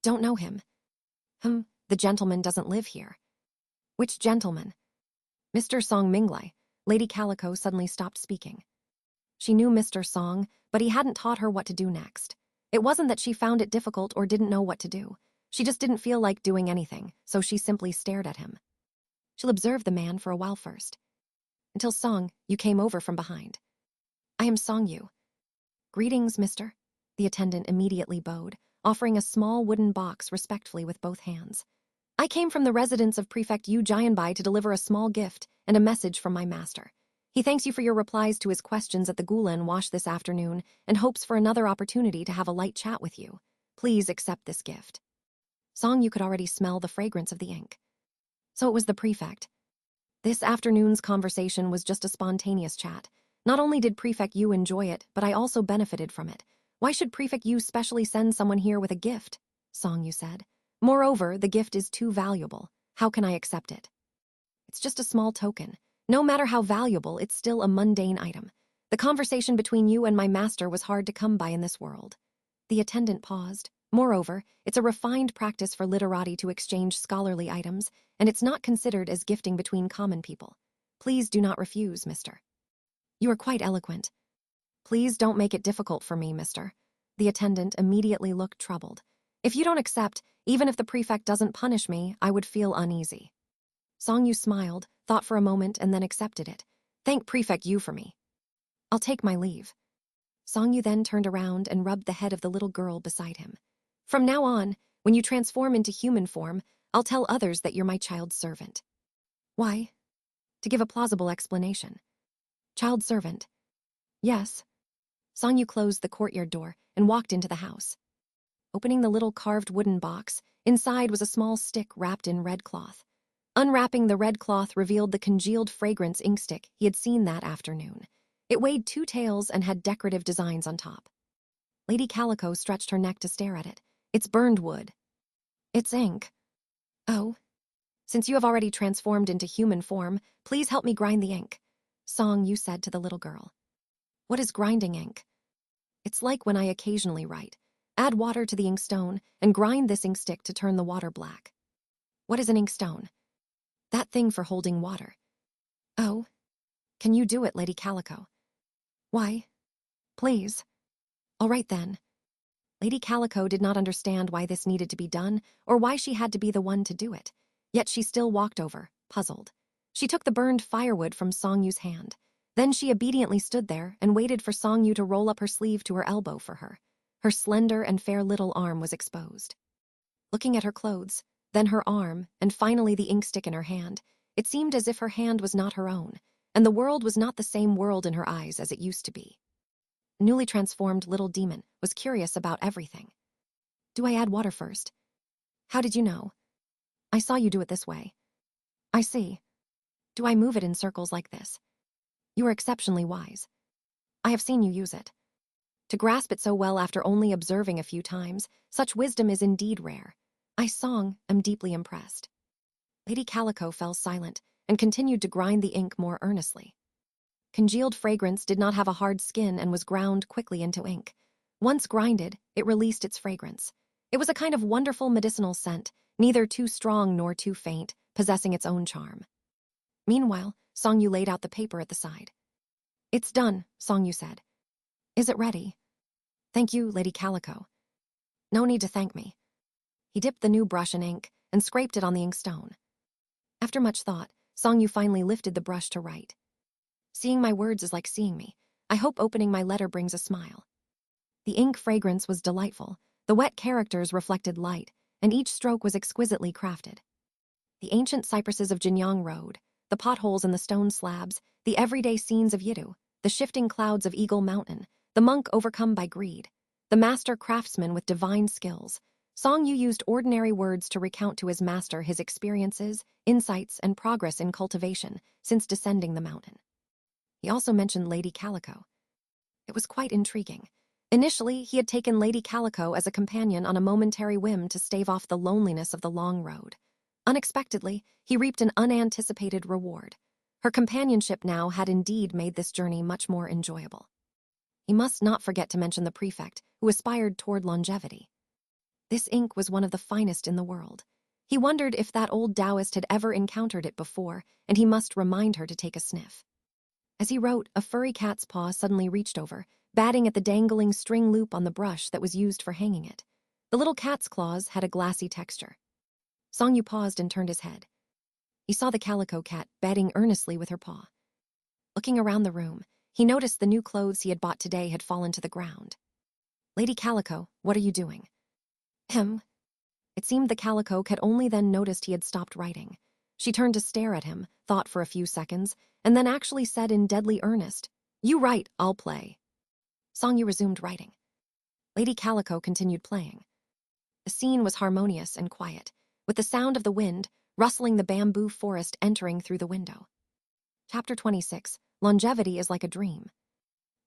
Don't know him. The gentleman doesn't live here. Which gentleman? Mr. Song Minglai. Lady Calico suddenly stopped speaking. She knew Mr. Song, but he hadn't taught her what to do next. It wasn't that she found it difficult or didn't know what to do. She just didn't feel like doing anything, so she simply stared at him. She'll observe the man for a while first. Until Song, you came over from behind. I am Songyu. Greetings, mister. The attendant immediately bowed, offering a small wooden box respectfully with both hands. I came from the residence of Prefect Yu Jianbai to deliver a small gift and a message from my master. He thanks you for your replies to his questions at the Gulen Wash this afternoon and hopes for another opportunity to have a light chat with you. Please accept this gift. Songyu could already smell the fragrance of the ink. So it was the prefect. This afternoon's conversation was just a spontaneous chat. Not only did Prefect Yu enjoy it, but I also benefited from it. Why should Prefect Yu specially send someone here with a gift? Songyu said. Moreover, the gift is too valuable. How can I accept it? It's just a small token. No matter how valuable, it's still a mundane item. The conversation between you and my master was hard to come by in this world. The attendant paused. Moreover, it's a refined practice for literati to exchange scholarly items, and it's not considered as gifting between common people. Please do not refuse, mister. You are quite eloquent. Please don't make it difficult for me, mister. The attendant immediately looked troubled. If you don't accept, even if the prefect doesn't punish me, I would feel uneasy. Songyu smiled, thought for a moment, and then accepted it. Thank Prefect Yu for me. I'll take my leave. Songyu then turned around and rubbed the head of the little girl beside him. From now on, when you transform into human form, I'll tell others that you're my child servant. Why? To give a plausible explanation. Child servant. Yes. Songyu closed the courtyard door and walked into the house. Opening the little carved wooden box, inside was a small stick wrapped in red cloth. Unwrapping the red cloth revealed the congealed fragrance inkstick he had seen that afternoon. It weighed 2 taels and had decorative designs on top. Lady Calico stretched her neck to stare at it. It's burned wood. It's ink. Oh. Since you have already transformed into human form, please help me grind the ink. Songyu said to the little girl. What is grinding ink? It's like when I occasionally write. Add water to the inkstone and grind this inkstick to turn the water black. What is an inkstone? That thing for holding water. Oh. Can you do it, Lady Calico? Why? Please. All right then. Lady Calico did not understand why this needed to be done or why she had to be the one to do it. Yet she still walked over, puzzled. She took the burned firewood from Songyu's hand. Then she obediently stood there and waited for Songyu to roll up her sleeve to her elbow for her. Her slender and fair little arm was exposed. Looking at her clothes, then her arm, and finally the inkstick in her hand, it seemed as if her hand was not her own, and the world was not the same world in her eyes as it used to be. Newly transformed little demon was curious about everything. Do I add water first? How did you know? I saw you do it this way. I see. Do I move it in circles like this? You are exceptionally wise. I have seen you use it. To grasp it so well after only observing a few times, such wisdom is indeed rare. Am deeply impressed. Lady Calico fell silent and continued to grind the ink more earnestly. Congealed fragrance did not have a hard skin and was ground quickly into ink. Once grinded, it released its fragrance. It was a kind of wonderful medicinal scent, neither too strong nor too faint, possessing its own charm. Meanwhile, Songyu laid out the paper at the side. "It's done," Songyu said. "Is it ready?" "Thank you, Lady Calico." "No need to thank me." He dipped the new brush in ink and scraped it on the inkstone. After much thought, Songyu finally lifted the brush to write. "Seeing my words is like seeing me. I hope opening my letter brings a smile." The ink fragrance was delightful, the wet characters reflected light, and each stroke was exquisitely crafted. The ancient cypresses of Jinyang Road, the potholes in the stone slabs, the everyday scenes of Yidu, the shifting clouds of Eagle Mountain, the monk overcome by greed, the master craftsman with divine skills. Songyu used ordinary words to recount to his master his experiences, insights, and progress in cultivation since descending the mountain. He also mentioned Lady Calico. It was quite intriguing. Initially, he had taken Lady Calico as a companion on a momentary whim to stave off the loneliness of the long road. Unexpectedly, he reaped an unanticipated reward. Her companionship now had indeed made this journey much more enjoyable. He must not forget to mention the prefect, who aspired toward longevity. This ink was one of the finest in the world. He wondered if that old Taoist had ever encountered it before, and he must remind her to take a sniff. As he wrote, a furry cat's paw suddenly reached over, batting at the dangling string loop on the brush that was used for hanging it. The little cat's claws had a glassy texture. Songyu paused and turned his head. He saw the calico cat batting earnestly with her paw. Looking around the room, he noticed the new clothes he had bought today had fallen to the ground. "Lady Calico, what are you doing?" It seemed the calico had only then noticed he had stopped writing. She turned to stare at him, thought for a few seconds, and then actually said in deadly earnest, "You write, I'll play." Songyu resumed writing. Lady Calico continued playing. The scene was harmonious and quiet, with the sound of the wind rustling the bamboo forest entering through the window. Chapter 26, Longevity is like a dream.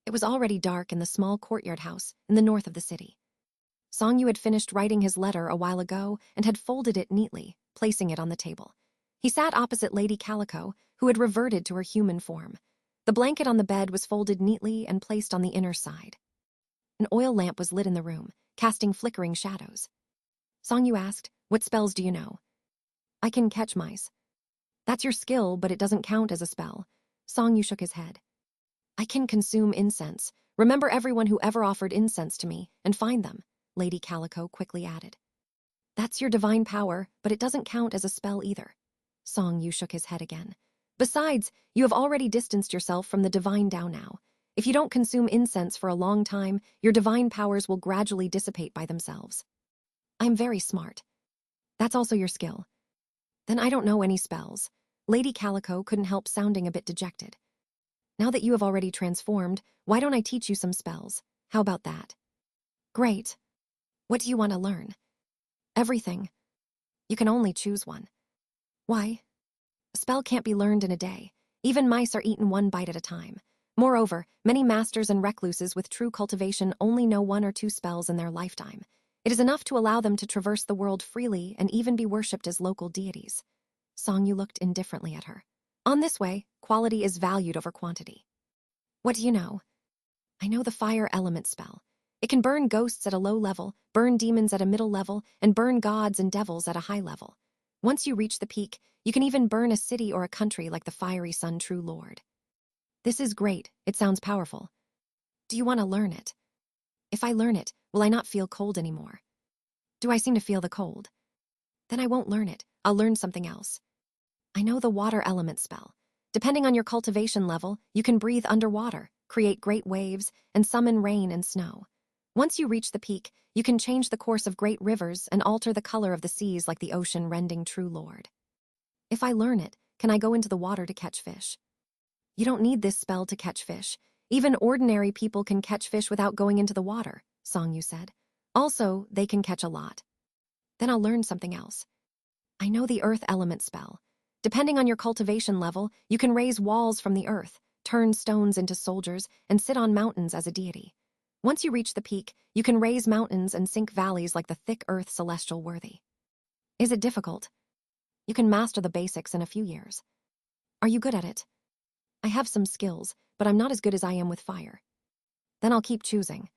It was already dark in the small courtyard house in the north of the city. Songyu had finished writing his letter a while ago and had folded it neatly, placing it on the table. He sat opposite Lady Calico, who had reverted to her human form. The blanket on the bed was folded neatly and placed on the inner side. An oil lamp was lit in the room, casting flickering shadows. Songyu asked, "What spells do you know?" "I can catch mice." "That's your skill, but it doesn't count as a spell." Songyu shook his head. "I can consume incense. Remember everyone who ever offered incense to me, and find them," Lady Calico quickly added. "That's your divine power, but it doesn't count as a spell either." Songyu shook his head again. "Besides, you have already distanced yourself from the divine Tao now. If you don't consume incense for a long time, your divine powers will gradually dissipate by themselves." "I'm very smart." "That's also your skill." "Then I don't know any spells." Lady Calico couldn't help sounding a bit dejected. "Now that you have already transformed, why don't I teach you some spells? How about that?" "Great. What do you want to learn?" "Everything." "You can only choose one." "Why?" "A spell can't be learned in a day. Even mice are eaten one bite at a time. Moreover, many masters and recluses with true cultivation only know one or two spells in their lifetime. It is enough to allow them to traverse the world freely and even be worshipped as local deities." Songyu looked indifferently at her. "On this way, quality is valued over quantity." "What do you know?" "I know the fire element spell. It can burn ghosts at a low level, burn demons at a middle level, and burn gods and devils at a high level. Once you reach the peak, you can even burn a city or a country like the fiery sun true lord." "This is great. It sounds powerful." "Do you want to learn it?" "If I learn it, will I not feel cold anymore?" "Do I seem to feel the cold?" "Then I won't learn it. I'll learn something else." "I know the water element spell. Depending on your cultivation level, you can breathe underwater, create great waves, and summon rain and snow. Once you reach the peak, you can change the course of great rivers and alter the color of the seas like the ocean rending true lord." "If I learn it, can I go into the water to catch fish?" "You don't need this spell to catch fish. Even ordinary people can catch fish without going into the water," Songyu said. "Also, they can catch a lot." "Then I'll learn something else." "I know the earth element spell. Depending on your cultivation level, you can raise walls from the earth, turn stones into soldiers, and sit on mountains as a deity. Once you reach the peak, you can raise mountains and sink valleys like the thick earth celestial worthy." "Is it difficult?" "You can master the basics in a few years." "Are you good at it?" "I have some skills, but I'm not as good as I am with fire." "Then I'll keep choosing."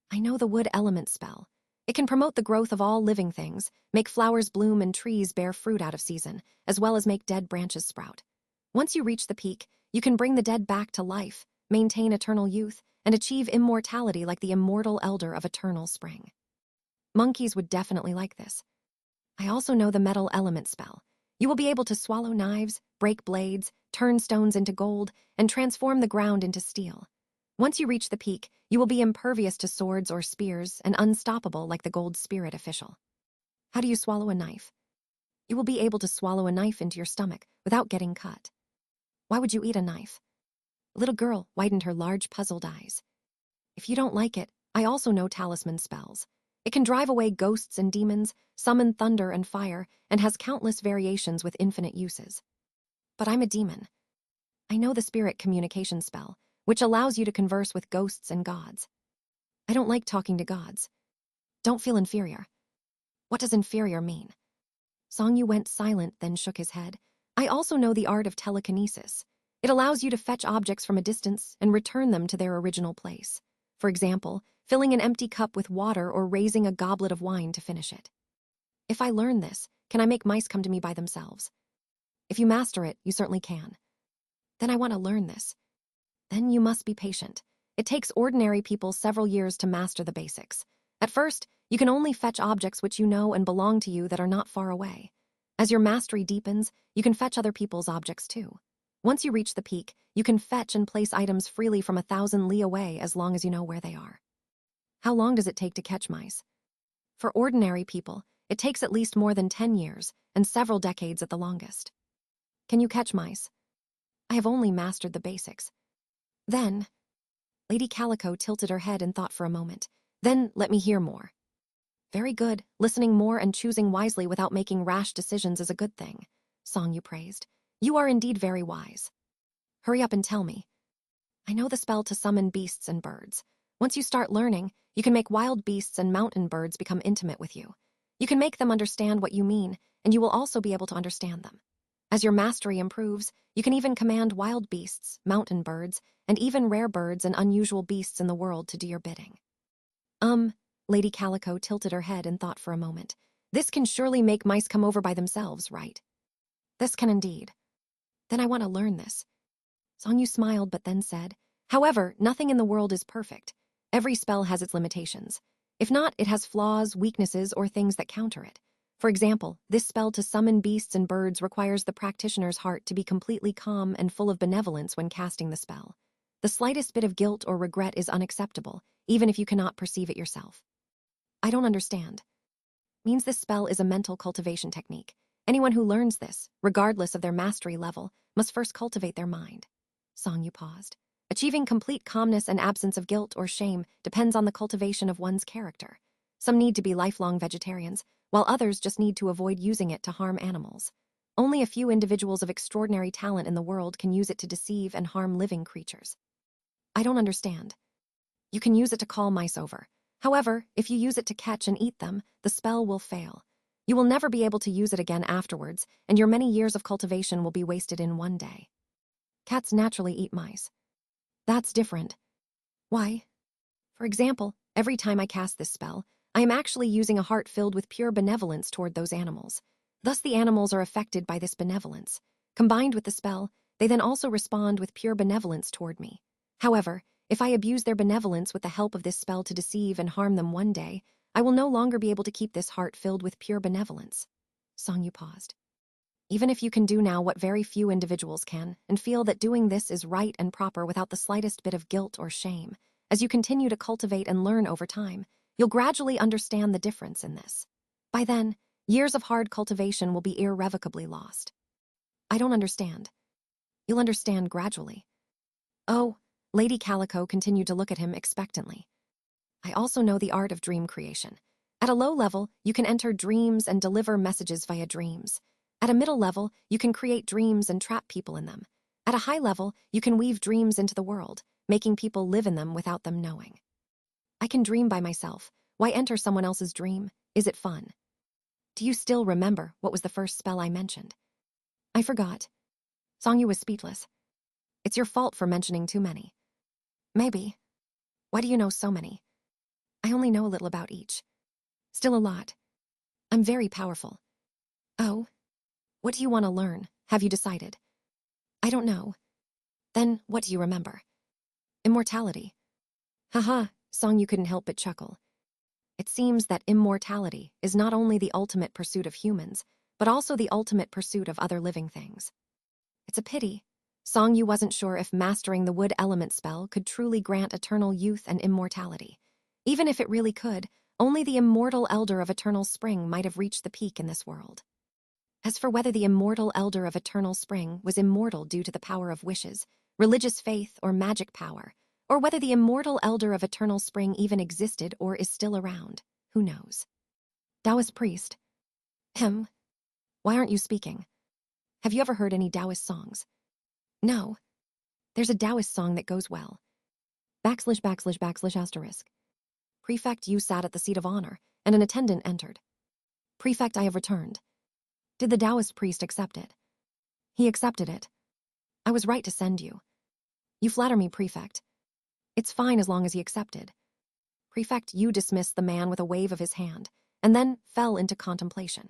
"I know the wood element spell. It can promote the growth of all living things, make flowers bloom and trees bear fruit out of season, as well as make dead branches sprout. Once you reach the peak, you can bring the dead back to life, maintain eternal youth, and achieve immortality like the immortal elder of eternal spring. Monkeys would definitely like this. I also know the metal element spell. You will be able to swallow knives, break blades, turn stones into gold, and transform the ground into steel. Once you reach the peak, you will be impervious to swords or spears and unstoppable like the gold spirit official. How do you swallow a knife? You will be able to swallow a knife into your stomach without getting cut. Why would you eat a knife? The little girl widened her large puzzled eyes. If you don't like it, I also know talisman spells. It can drive away ghosts and demons, summon thunder and fire, and has countless variations with infinite uses. But I'm a demon. I know the spirit communication spell, which allows you to converse with ghosts and gods. I don't like talking to gods. Don't feel inferior. What does inferior mean? Songyu went silent, then shook his head. I also know the art of telekinesis. It allows you to fetch objects from a distance and return them to their original place. For example, filling an empty cup with water or raising a goblet of wine to finish it. If I learn this, can I make mice come to me by themselves? If you master it, you certainly can. Then I want to learn this. Then you must be patient. It takes ordinary people several years to master the basics. At first, you can only fetch objects which you know and belong to you that are not far away. As your mastery deepens, you can fetch other people's objects too. Once you reach the peak, you can fetch and place items freely from 1,000 li away as long as you know where they are. How long does it take to catch mice? For ordinary people, it takes at least more than 10 years and several decades at the longest. Can you catch mice? I have only mastered the basics. Then, Lady Calico tilted her head and thought for a moment. Then let me hear more. Very good. Listening more and choosing wisely without making rash decisions is a good thing, Songyu praised. You are indeed very wise. Hurry up and tell me. I know the spell to summon beasts and birds. Once you start learning, you can make wild beasts and mountain birds become intimate with you. You can make them understand what you mean, and you will also be able to understand them. As your mastery improves, you can even command wild beasts, mountain birds, and even rare birds and unusual beasts in the world to do your bidding. Lady Calico tilted her head and thought for a moment. This can surely make mice come over by themselves, right? This can indeed. Then I want to learn this. Songyu smiled but then said, however, nothing in the world is perfect. Every spell has its limitations. If not, it has flaws, weaknesses, or things that counter it. For example, this spell to summon beasts and birds requires the practitioner's heart to be completely calm and full of benevolence when casting the spell. The slightest bit of guilt or regret is unacceptable, even if you cannot perceive it yourself. I don't understand. Means this spell is a mental cultivation technique. Anyone who learns this, regardless of their mastery level, must first cultivate their mind. Songyu paused. Achieving complete calmness and absence of guilt or shame depends on the cultivation of one's character. Some need to be lifelong vegetarians, while others just need to avoid using it to harm animals. Only a few individuals of extraordinary talent in the world can use it to deceive and harm living creatures. I don't understand. You can use it to call mice over. However, if you use it to catch and eat them, the spell will fail. You will never be able to use it again afterwards, and your many years of cultivation will be wasted in one day. Cats naturally eat mice. That's different. Why? For example, every time I cast this spell, I am actually using a heart filled with pure benevolence toward those animals. Thus the animals are affected by this benevolence. Combined with the spell, they then also respond with pure benevolence toward me. However, if I abuse their benevolence with the help of this spell to deceive and harm them one day, I will no longer be able to keep this heart filled with pure benevolence. Songyu paused. Even if you can do now what very few individuals can, and feel that doing this is right and proper without the slightest bit of guilt or shame, as you continue to cultivate and learn over time, you'll gradually understand the difference in this. By then, years of hard cultivation will be irrevocably lost. I don't understand. You'll understand gradually. Oh, Lady Calico continued to look at him expectantly. I also know the art of dream creation. At a low level, you can enter dreams and deliver messages via dreams. At a middle level, you can create dreams and trap people in them. At a high level, you can weave dreams into the world, making people live in them without them knowing. I can dream by myself. Why enter someone else's dream? Is it fun? Do you still remember what was the first spell I mentioned? I forgot. Songyu was speechless. It's your fault for mentioning too many. Maybe. Why do you know so many? I only know a little about each. Still a lot. I'm very powerful. Oh? What do you want to learn? Have you decided? I don't know. Then, what do you remember? Immortality. Haha, Song you couldn't help but chuckle. It seems that immortality is not only the ultimate pursuit of humans, but also the ultimate pursuit of other living things. It's a pity. Song Yu wasn't sure if mastering the wood element spell could truly grant eternal youth and immortality. Even if it really could, only the immortal elder of eternal spring might have reached the peak in this world. As for whether the immortal elder of eternal spring was immortal due to the power of wishes, religious faith, or magic power, or whether the immortal elder of eternal spring even existed or is still around, who knows? Taoist priest. Why aren't you speaking? Have you ever heard any Taoist songs? No. There's a Taoist song that goes well. \\\\\. Prefect, you sat at the seat of honor, and an attendant entered. Prefect, I have returned. Did the Taoist priest accept it? He accepted it. I was right to send you. You flatter me, Prefect. It's fine as long as he accepted. Prefect, you dismissed the man with a wave of his hand, and then fell into contemplation.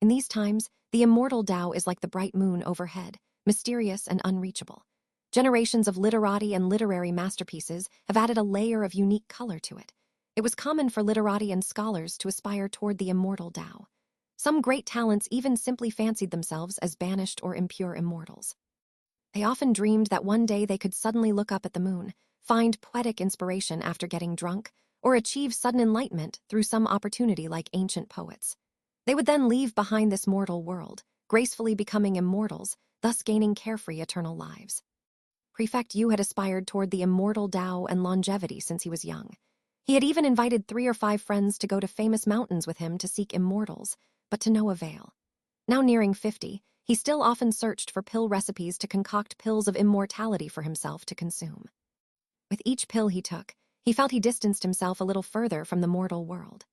In these times, the immortal Tao is like the bright moon overhead, mysterious and unreachable. Generations of literati and literary masterpieces have added a layer of unique color to it. It was common for literati and scholars to aspire toward the immortal Tao. Some great talents even simply fancied themselves as banished or impure immortals. They often dreamed that one day they could suddenly look up at the moon, find poetic inspiration after getting drunk, or achieve sudden enlightenment through some opportunity like ancient poets. They would then leave behind this mortal world, gracefully becoming immortals, thus gaining carefree eternal lives. Prefect Yu had aspired toward the immortal Tao and longevity since he was young. He had even invited 3 or 5 friends to go to famous mountains with him to seek immortals, but to no avail. Now nearing 50, he still often searched for pill recipes to concoct pills of immortality for himself to consume. With each pill he took, he felt he distanced himself a little further from the mortal world.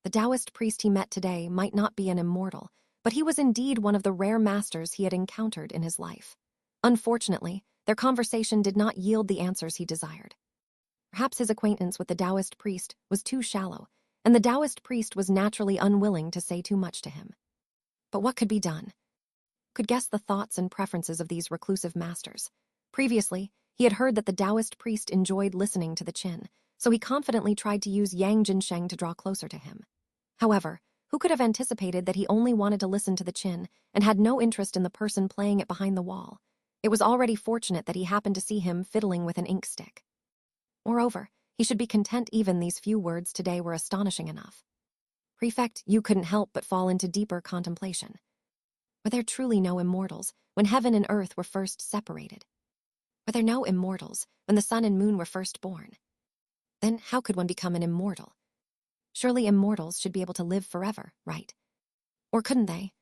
The Taoist priest he met today might not be an immortal, but he was indeed one of the rare masters he had encountered in his life. Unfortunately, their conversation did not yield the answers he desired. Perhaps his acquaintance with the Taoist priest was too shallow, and the Taoist priest was naturally unwilling to say too much to him. But what could be done? Could guess the thoughts and preferences of these reclusive masters. Previously, he had heard that the Taoist priest enjoyed listening to the Qin, so he confidently tried to use Yang Jinsheng to draw closer to him. However, who could have anticipated that he only wanted to listen to the Qin and had no interest in the person playing it behind the wall? It was already fortunate that he happened to see him fiddling with an ink stick. Moreover, he should be content even these few words today were astonishing enough. Prefect, you couldn't help but fall into deeper contemplation. Were there truly no immortals when heaven and earth were first separated? Were there no immortals when the sun and moon were first born? Then how could one become an immortal? Surely immortals should be able to live forever, right? Or couldn't they?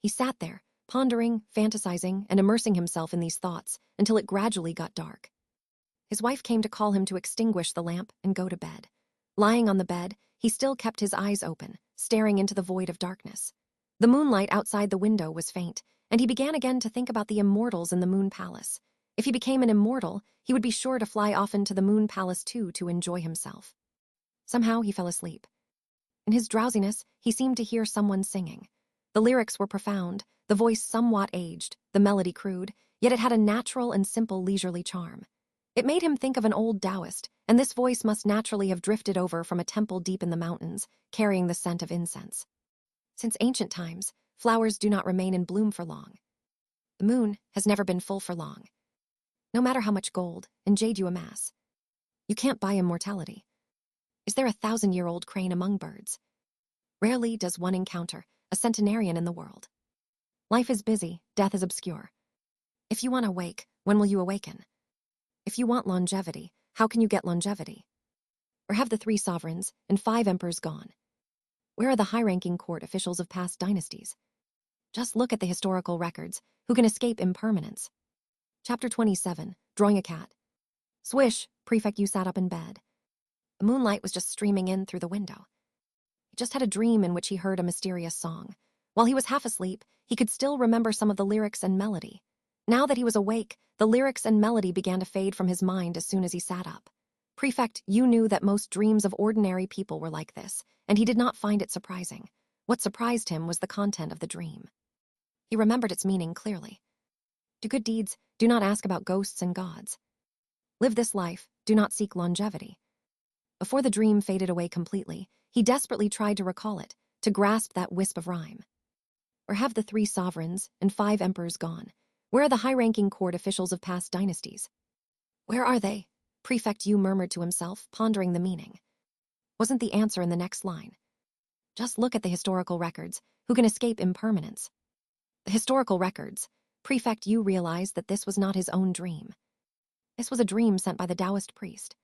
He sat there, pondering, fantasizing, and immersing himself in these thoughts until it gradually got dark. His wife came to call him to extinguish the lamp and go to bed. Lying on the bed, he still kept his eyes open, staring into the void of darkness. The moonlight outside the window was faint, and he began again to think about the immortals in the Moon Palace. If he became an immortal, he would be sure to fly often to the Moon Palace too to enjoy himself. Somehow he fell asleep. In his drowsiness, he seemed to hear someone singing. The lyrics were profound, the voice somewhat aged, the melody crude, yet it had a natural and simple leisurely charm. It made him think of an old Taoist, and this voice must naturally have drifted over from a temple deep in the mountains, carrying the scent of incense. Since ancient times, flowers do not remain in bloom for long. The moon has never been full for long. No matter how much gold and jade you amass, you can't buy immortality. Is there a 1,000-year-old crane among birds? Rarely does one encounter a centenarian in the world. Life is busy, death is obscure. If you want to wake, when will you awaken? If you want longevity, how can you get longevity? Where have the 3 sovereigns and 5 emperors gone? Where are the high-ranking court officials of past dynasties? Just look at the historical records. Who can escape impermanence? Chapter 27, Drawing a Cat. Swish, Prefect Yu sat up in bed. The moonlight was just streaming in through the window. He just had a dream in which he heard a mysterious song. While he was half asleep, he could still remember some of the lyrics and melody. Now that he was awake, the lyrics and melody began to fade from his mind as soon as he sat up. Prefect, you knew that most dreams of ordinary people were like this, and he did not find it surprising. What surprised him was the content of the dream. He remembered its meaning clearly. Do good deeds, do not ask about ghosts and gods. Live this life, do not seek longevity. Before the dream faded away completely, he desperately tried to recall it, to grasp that wisp of rhyme. Where have the 3 sovereigns and 5 emperors gone? Where are the high-ranking court officials of past dynasties? Where are they? Prefect Yu murmured to himself, pondering the meaning. Wasn't the answer in the next line? Just look at the historical records. Who can escape impermanence? The historical records. Prefect Yu realized that this was not his own dream. This was a dream sent by the Taoist priest.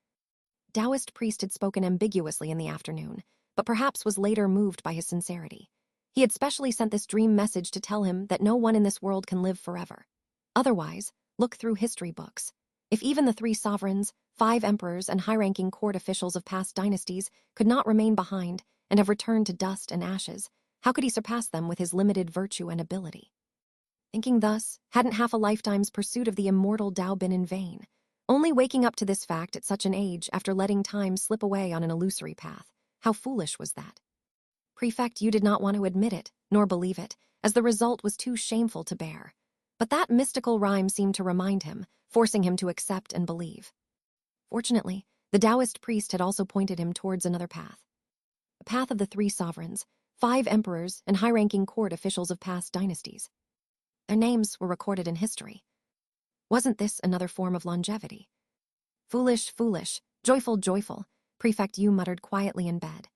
Taoist priest had spoken ambiguously in the afternoon, but perhaps was later moved by his sincerity. He had specially sent this dream message to tell him that no one in this world can live forever. Otherwise, look through history books. If even the 3 sovereigns, 5 emperors, and high-ranking court officials of past dynasties could not remain behind and have returned to dust and ashes, how could he surpass them with his limited virtue and ability? Thinking thus, hadn't half a lifetime's pursuit of the immortal Tao been in vain? Only waking up to this fact at such an age after letting time slip away on an illusory path. How foolish was that? Prefect, you did not want to admit it, nor believe it, as the result was too shameful to bear. But that mystical rhyme seemed to remind him, forcing him to accept and believe. Fortunately, the Taoist priest had also pointed him towards another path. The path of the 3 sovereigns, 5 emperors, and high-ranking court officials of past dynasties. Their names were recorded in history. Wasn't this another form of longevity? Foolish, foolish, joyful, joyful, Prefect Yu muttered quietly in bed.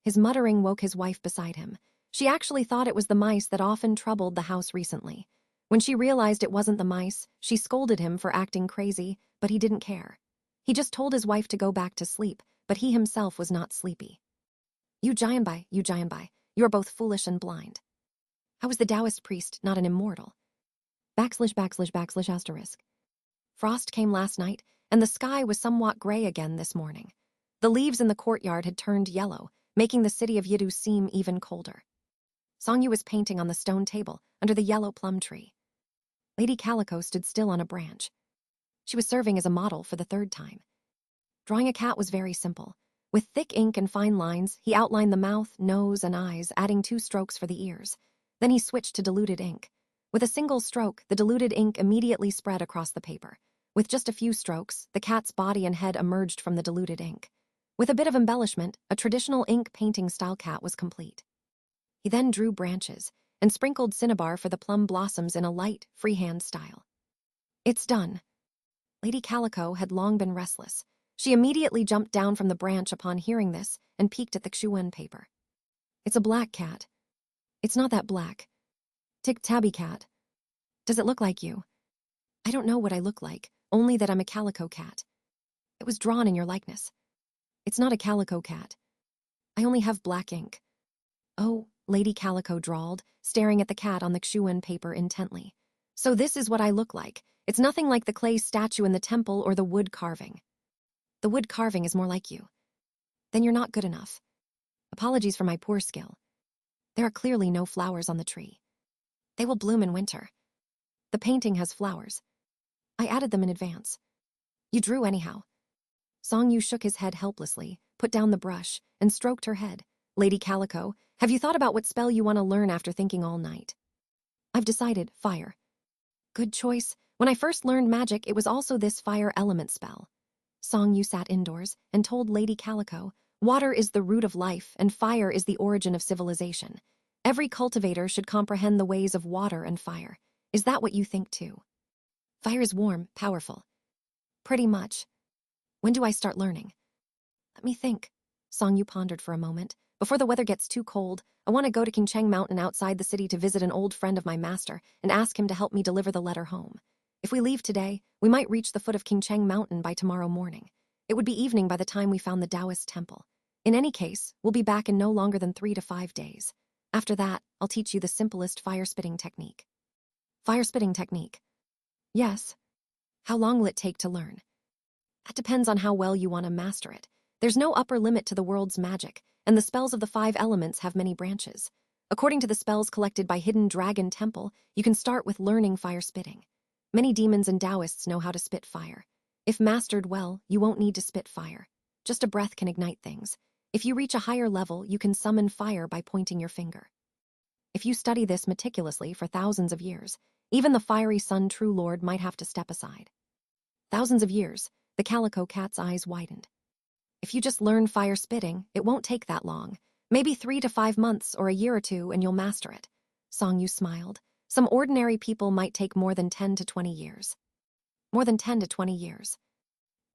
His muttering woke his wife beside him. She actually thought it was the mice that often troubled the house recently. When she realized it wasn't the mice, she scolded him for acting crazy, but he didn't care. He just told his wife to go back to sleep, but he himself was not sleepy. You jianghu, you are both foolish and blind. How is the Taoist priest not an immortal? \\\. Frost came last night, and the sky was somewhat gray again this morning. The leaves in the courtyard had turned yellow, making the city of Yidu seem even colder. Xianxia was painting on the stone table under the yellow plum tree. Lady Calico stood still on a branch. She was serving as a model for the 3rd time. Drawing a cat was very simple. With thick ink and fine lines, he outlined the mouth, nose, and eyes, adding 2 strokes for the ears. Then he switched to diluted ink. With a single stroke, the diluted ink immediately spread across the paper. With just a few strokes, the cat's body and head emerged from the diluted ink. With a bit of embellishment, a traditional ink painting-style cat was complete. He then drew branches and sprinkled cinnabar for the plum blossoms in a light, freehand style. It's done. Lady Calico had long been restless. She immediately jumped down from the branch upon hearing this and peeked at the Xuan paper. It's a black cat. It's not that black. Tabby cat. Does it look like you? I don't know what I look like, only that I'm a calico cat. It was drawn in your likeness. It's not a calico cat. I only have black ink. Oh, Lady Calico drawled, staring at the cat on the Xuan paper intently. So this is what I look like. It's nothing like the clay statue in the temple or the wood carving. The wood carving is more like you. Then you're not good enough. Apologies for my poor skill. There are clearly no flowers on the tree. They will bloom in winter. The painting has flowers. I added them in advance. You drew anyhow. Xianxia shook his head helplessly, put down the brush, and stroked her head. Lady Calico, have you thought about what spell you want to learn after thinking all night? I've decided, fire. Good choice. When I first learned magic, it was also this fire element spell. Xianxia sat indoors and told Lady Calico, water is the root of life and fire is the origin of civilization. Every cultivator should comprehend the ways of water and fire. Is that what you think too? Fire is warm, powerful. Pretty much. When do I start learning? Let me think. Xianxia pondered for a moment. Before the weather gets too cold, I want to go to Qingcheng Mountain outside the city to visit an old friend of my master and ask him to help me deliver the letter home. If we leave today, we might reach the foot of Qingcheng Mountain by tomorrow morning. It would be evening by the time we found the Taoist temple. In any case, we'll be back in no longer than 3 to 5 days. After that, I'll teach you the simplest fire-spitting technique. Fire-spitting technique? Yes. How long will it take to learn? That depends on how well you want to master it. There's no upper limit to the world's magic, and the spells of the 5 elements have many branches. According to the spells collected by Hidden Dragon Temple, you can start with learning fire-spitting. Many demons and Taoists know how to spit fire. If mastered well, you won't need to spit fire. Just a breath can ignite things. If you reach a higher level, you can summon fire by pointing your finger. If you study this meticulously for thousands of years, even the fiery Sun True Lord might have to step aside. Thousands of years, the Calico cat's eyes widened. If you just learn fire spitting, it won't take that long. Maybe 3 to 5 months or a year or two and you'll master it. Songyu smiled. Some ordinary people might take more than 10 to 20 years. More than 10 to 20 years.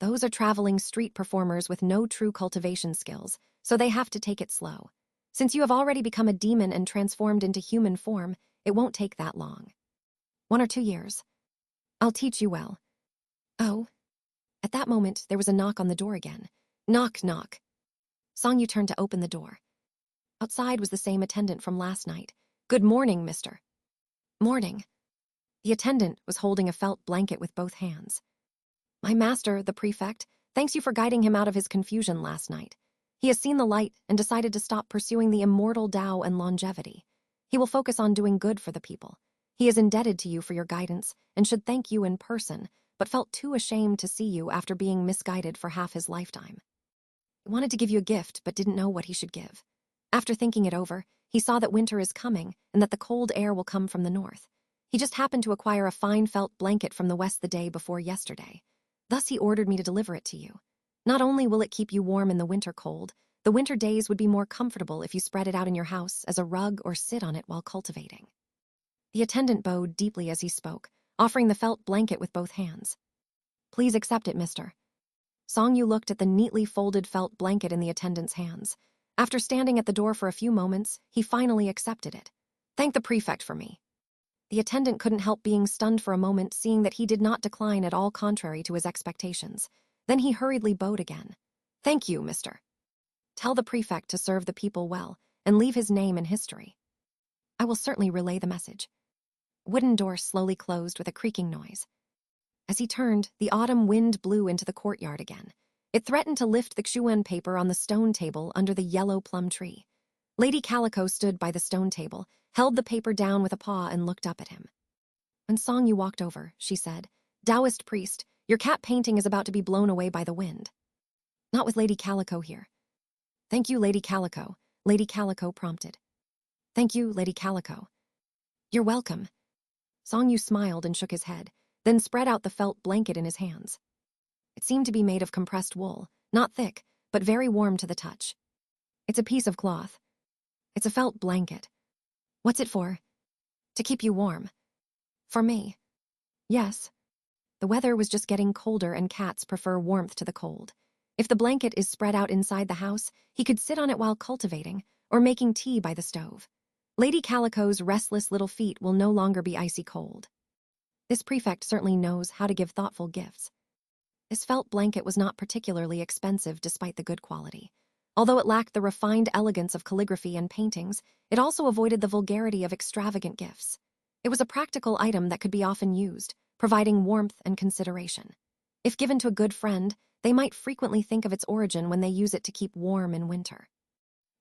Those are traveling street performers with no true cultivation skills, so they have to take it slow. Since you have already become a demon and transformed into human form, it won't take that long. 1 or 2 years. I'll teach you well. Oh. At that moment, there was a knock on the door again. Knock, knock. Songyu turned to open the door. Outside was the same attendant from last night. Good morning, mister. Morning. The attendant was holding a felt blanket with both hands. My master, the prefect, thanks you for guiding him out of his confusion last night. He has seen the light and decided to stop pursuing the immortal Tao and longevity. He will focus on doing good for the people. He is indebted to you for your guidance and should thank you in person, but felt too ashamed to see you after being misguided for half his lifetime. He wanted to give you a gift but didn't know what he should give. After thinking it over, he saw that winter is coming and that the cold air will come from the north. He just happened to acquire a fine felt blanket from the west the day before yesterday. Thus he ordered me to deliver it to you. Not only will it keep you warm in the winter cold, the winter days would be more comfortable if you spread it out in your house as a rug or sit on it while cultivating. The attendant bowed deeply as he spoke, offering the felt blanket with both hands. Please accept it, mister. Songyu looked at the neatly folded felt blanket in the attendant's hands. After standing at the door for a few moments, he finally accepted it. Thank the prefect for me. The attendant couldn't help being stunned for a moment, seeing that he did not decline at all contrary to his expectations. Then he hurriedly bowed again. Thank you, mister. Tell the prefect to serve the people well and leave his name in history. I will certainly relay the message. Wooden door slowly closed with a creaking noise. As he turned, the autumn wind blew into the courtyard again. It threatened to lift the Xuan paper on the stone table under the yellow plum tree. Lady Calico stood by the stone table, held the paper down with a paw and looked up at him. When Songyu walked over, she said, Taoist priest, your cat painting is about to be blown away by the wind. Not with Lady Calico here. Thank you, Lady Calico, Lady Calico prompted. Thank you, Lady Calico. You're welcome. Songyu smiled and shook his head, then spread out the felt blanket in his hands. It seemed to be made of compressed wool, not thick, but very warm to the touch. It's a piece of cloth. It's a felt blanket. What's it for? To keep you warm. For me? Yes. The weather was just getting colder and cats prefer warmth to the cold. If the blanket is spread out inside the house, he could sit on it while cultivating or making tea by the stove. Lady Calico's restless little feet will no longer be icy cold. This prefect certainly knows how to give thoughtful gifts. This felt blanket was not particularly expensive despite the good quality. Although it lacked the refined elegance of calligraphy and paintings, it also avoided the vulgarity of extravagant gifts. It was a practical item that could be often used, providing warmth and consideration. If given to a good friend, they might frequently think of its origin when they use it to keep warm in winter.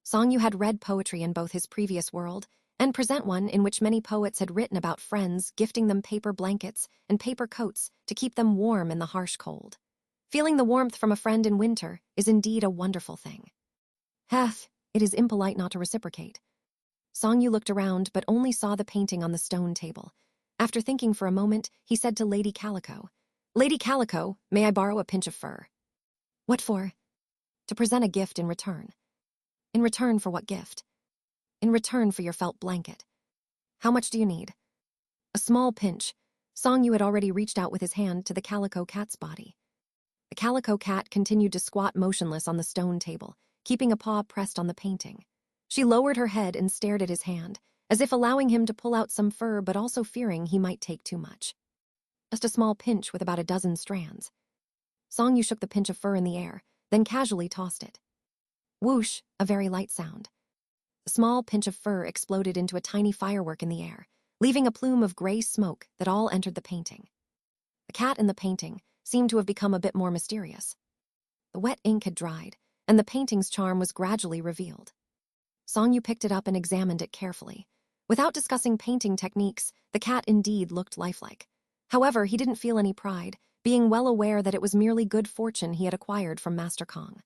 Songyu had read poetry in both his previous world and present one in which many poets had written about friends gifting them paper blankets and paper coats to keep them warm in the harsh cold. Feeling the warmth from a friend in winter is indeed a wonderful thing. Heth, it is impolite not to reciprocate. Songyu looked around but only saw the painting on the stone table. After thinking for a moment, he said to Lady Calico, Lady Calico, may I borrow a pinch of fur? What for? To present a gift in return. In return for what gift? In return for your felt blanket. How much do you need? A small pinch. Songyu had already reached out with his hand to the Calico cat's body. The Calico cat continued to squat motionless on the stone table, keeping a paw pressed on the painting. She lowered her head and stared at his hand, as if allowing him to pull out some fur but also fearing he might take too much. Just a small pinch with about a dozen strands. Songyu shook the pinch of fur in the air, then casually tossed it. Whoosh, a very light sound. The small pinch of fur exploded into a tiny firework in the air, leaving a plume of gray smoke that all entered the painting. The cat in the painting seemed to have become a bit more mysterious. The wet ink had dried, and the painting's charm was gradually revealed. Songyu picked it up and examined it carefully. Without discussing painting techniques, the cat indeed looked lifelike. However, he didn't feel any pride, being well aware that it was merely good fortune he had acquired from Master Kong.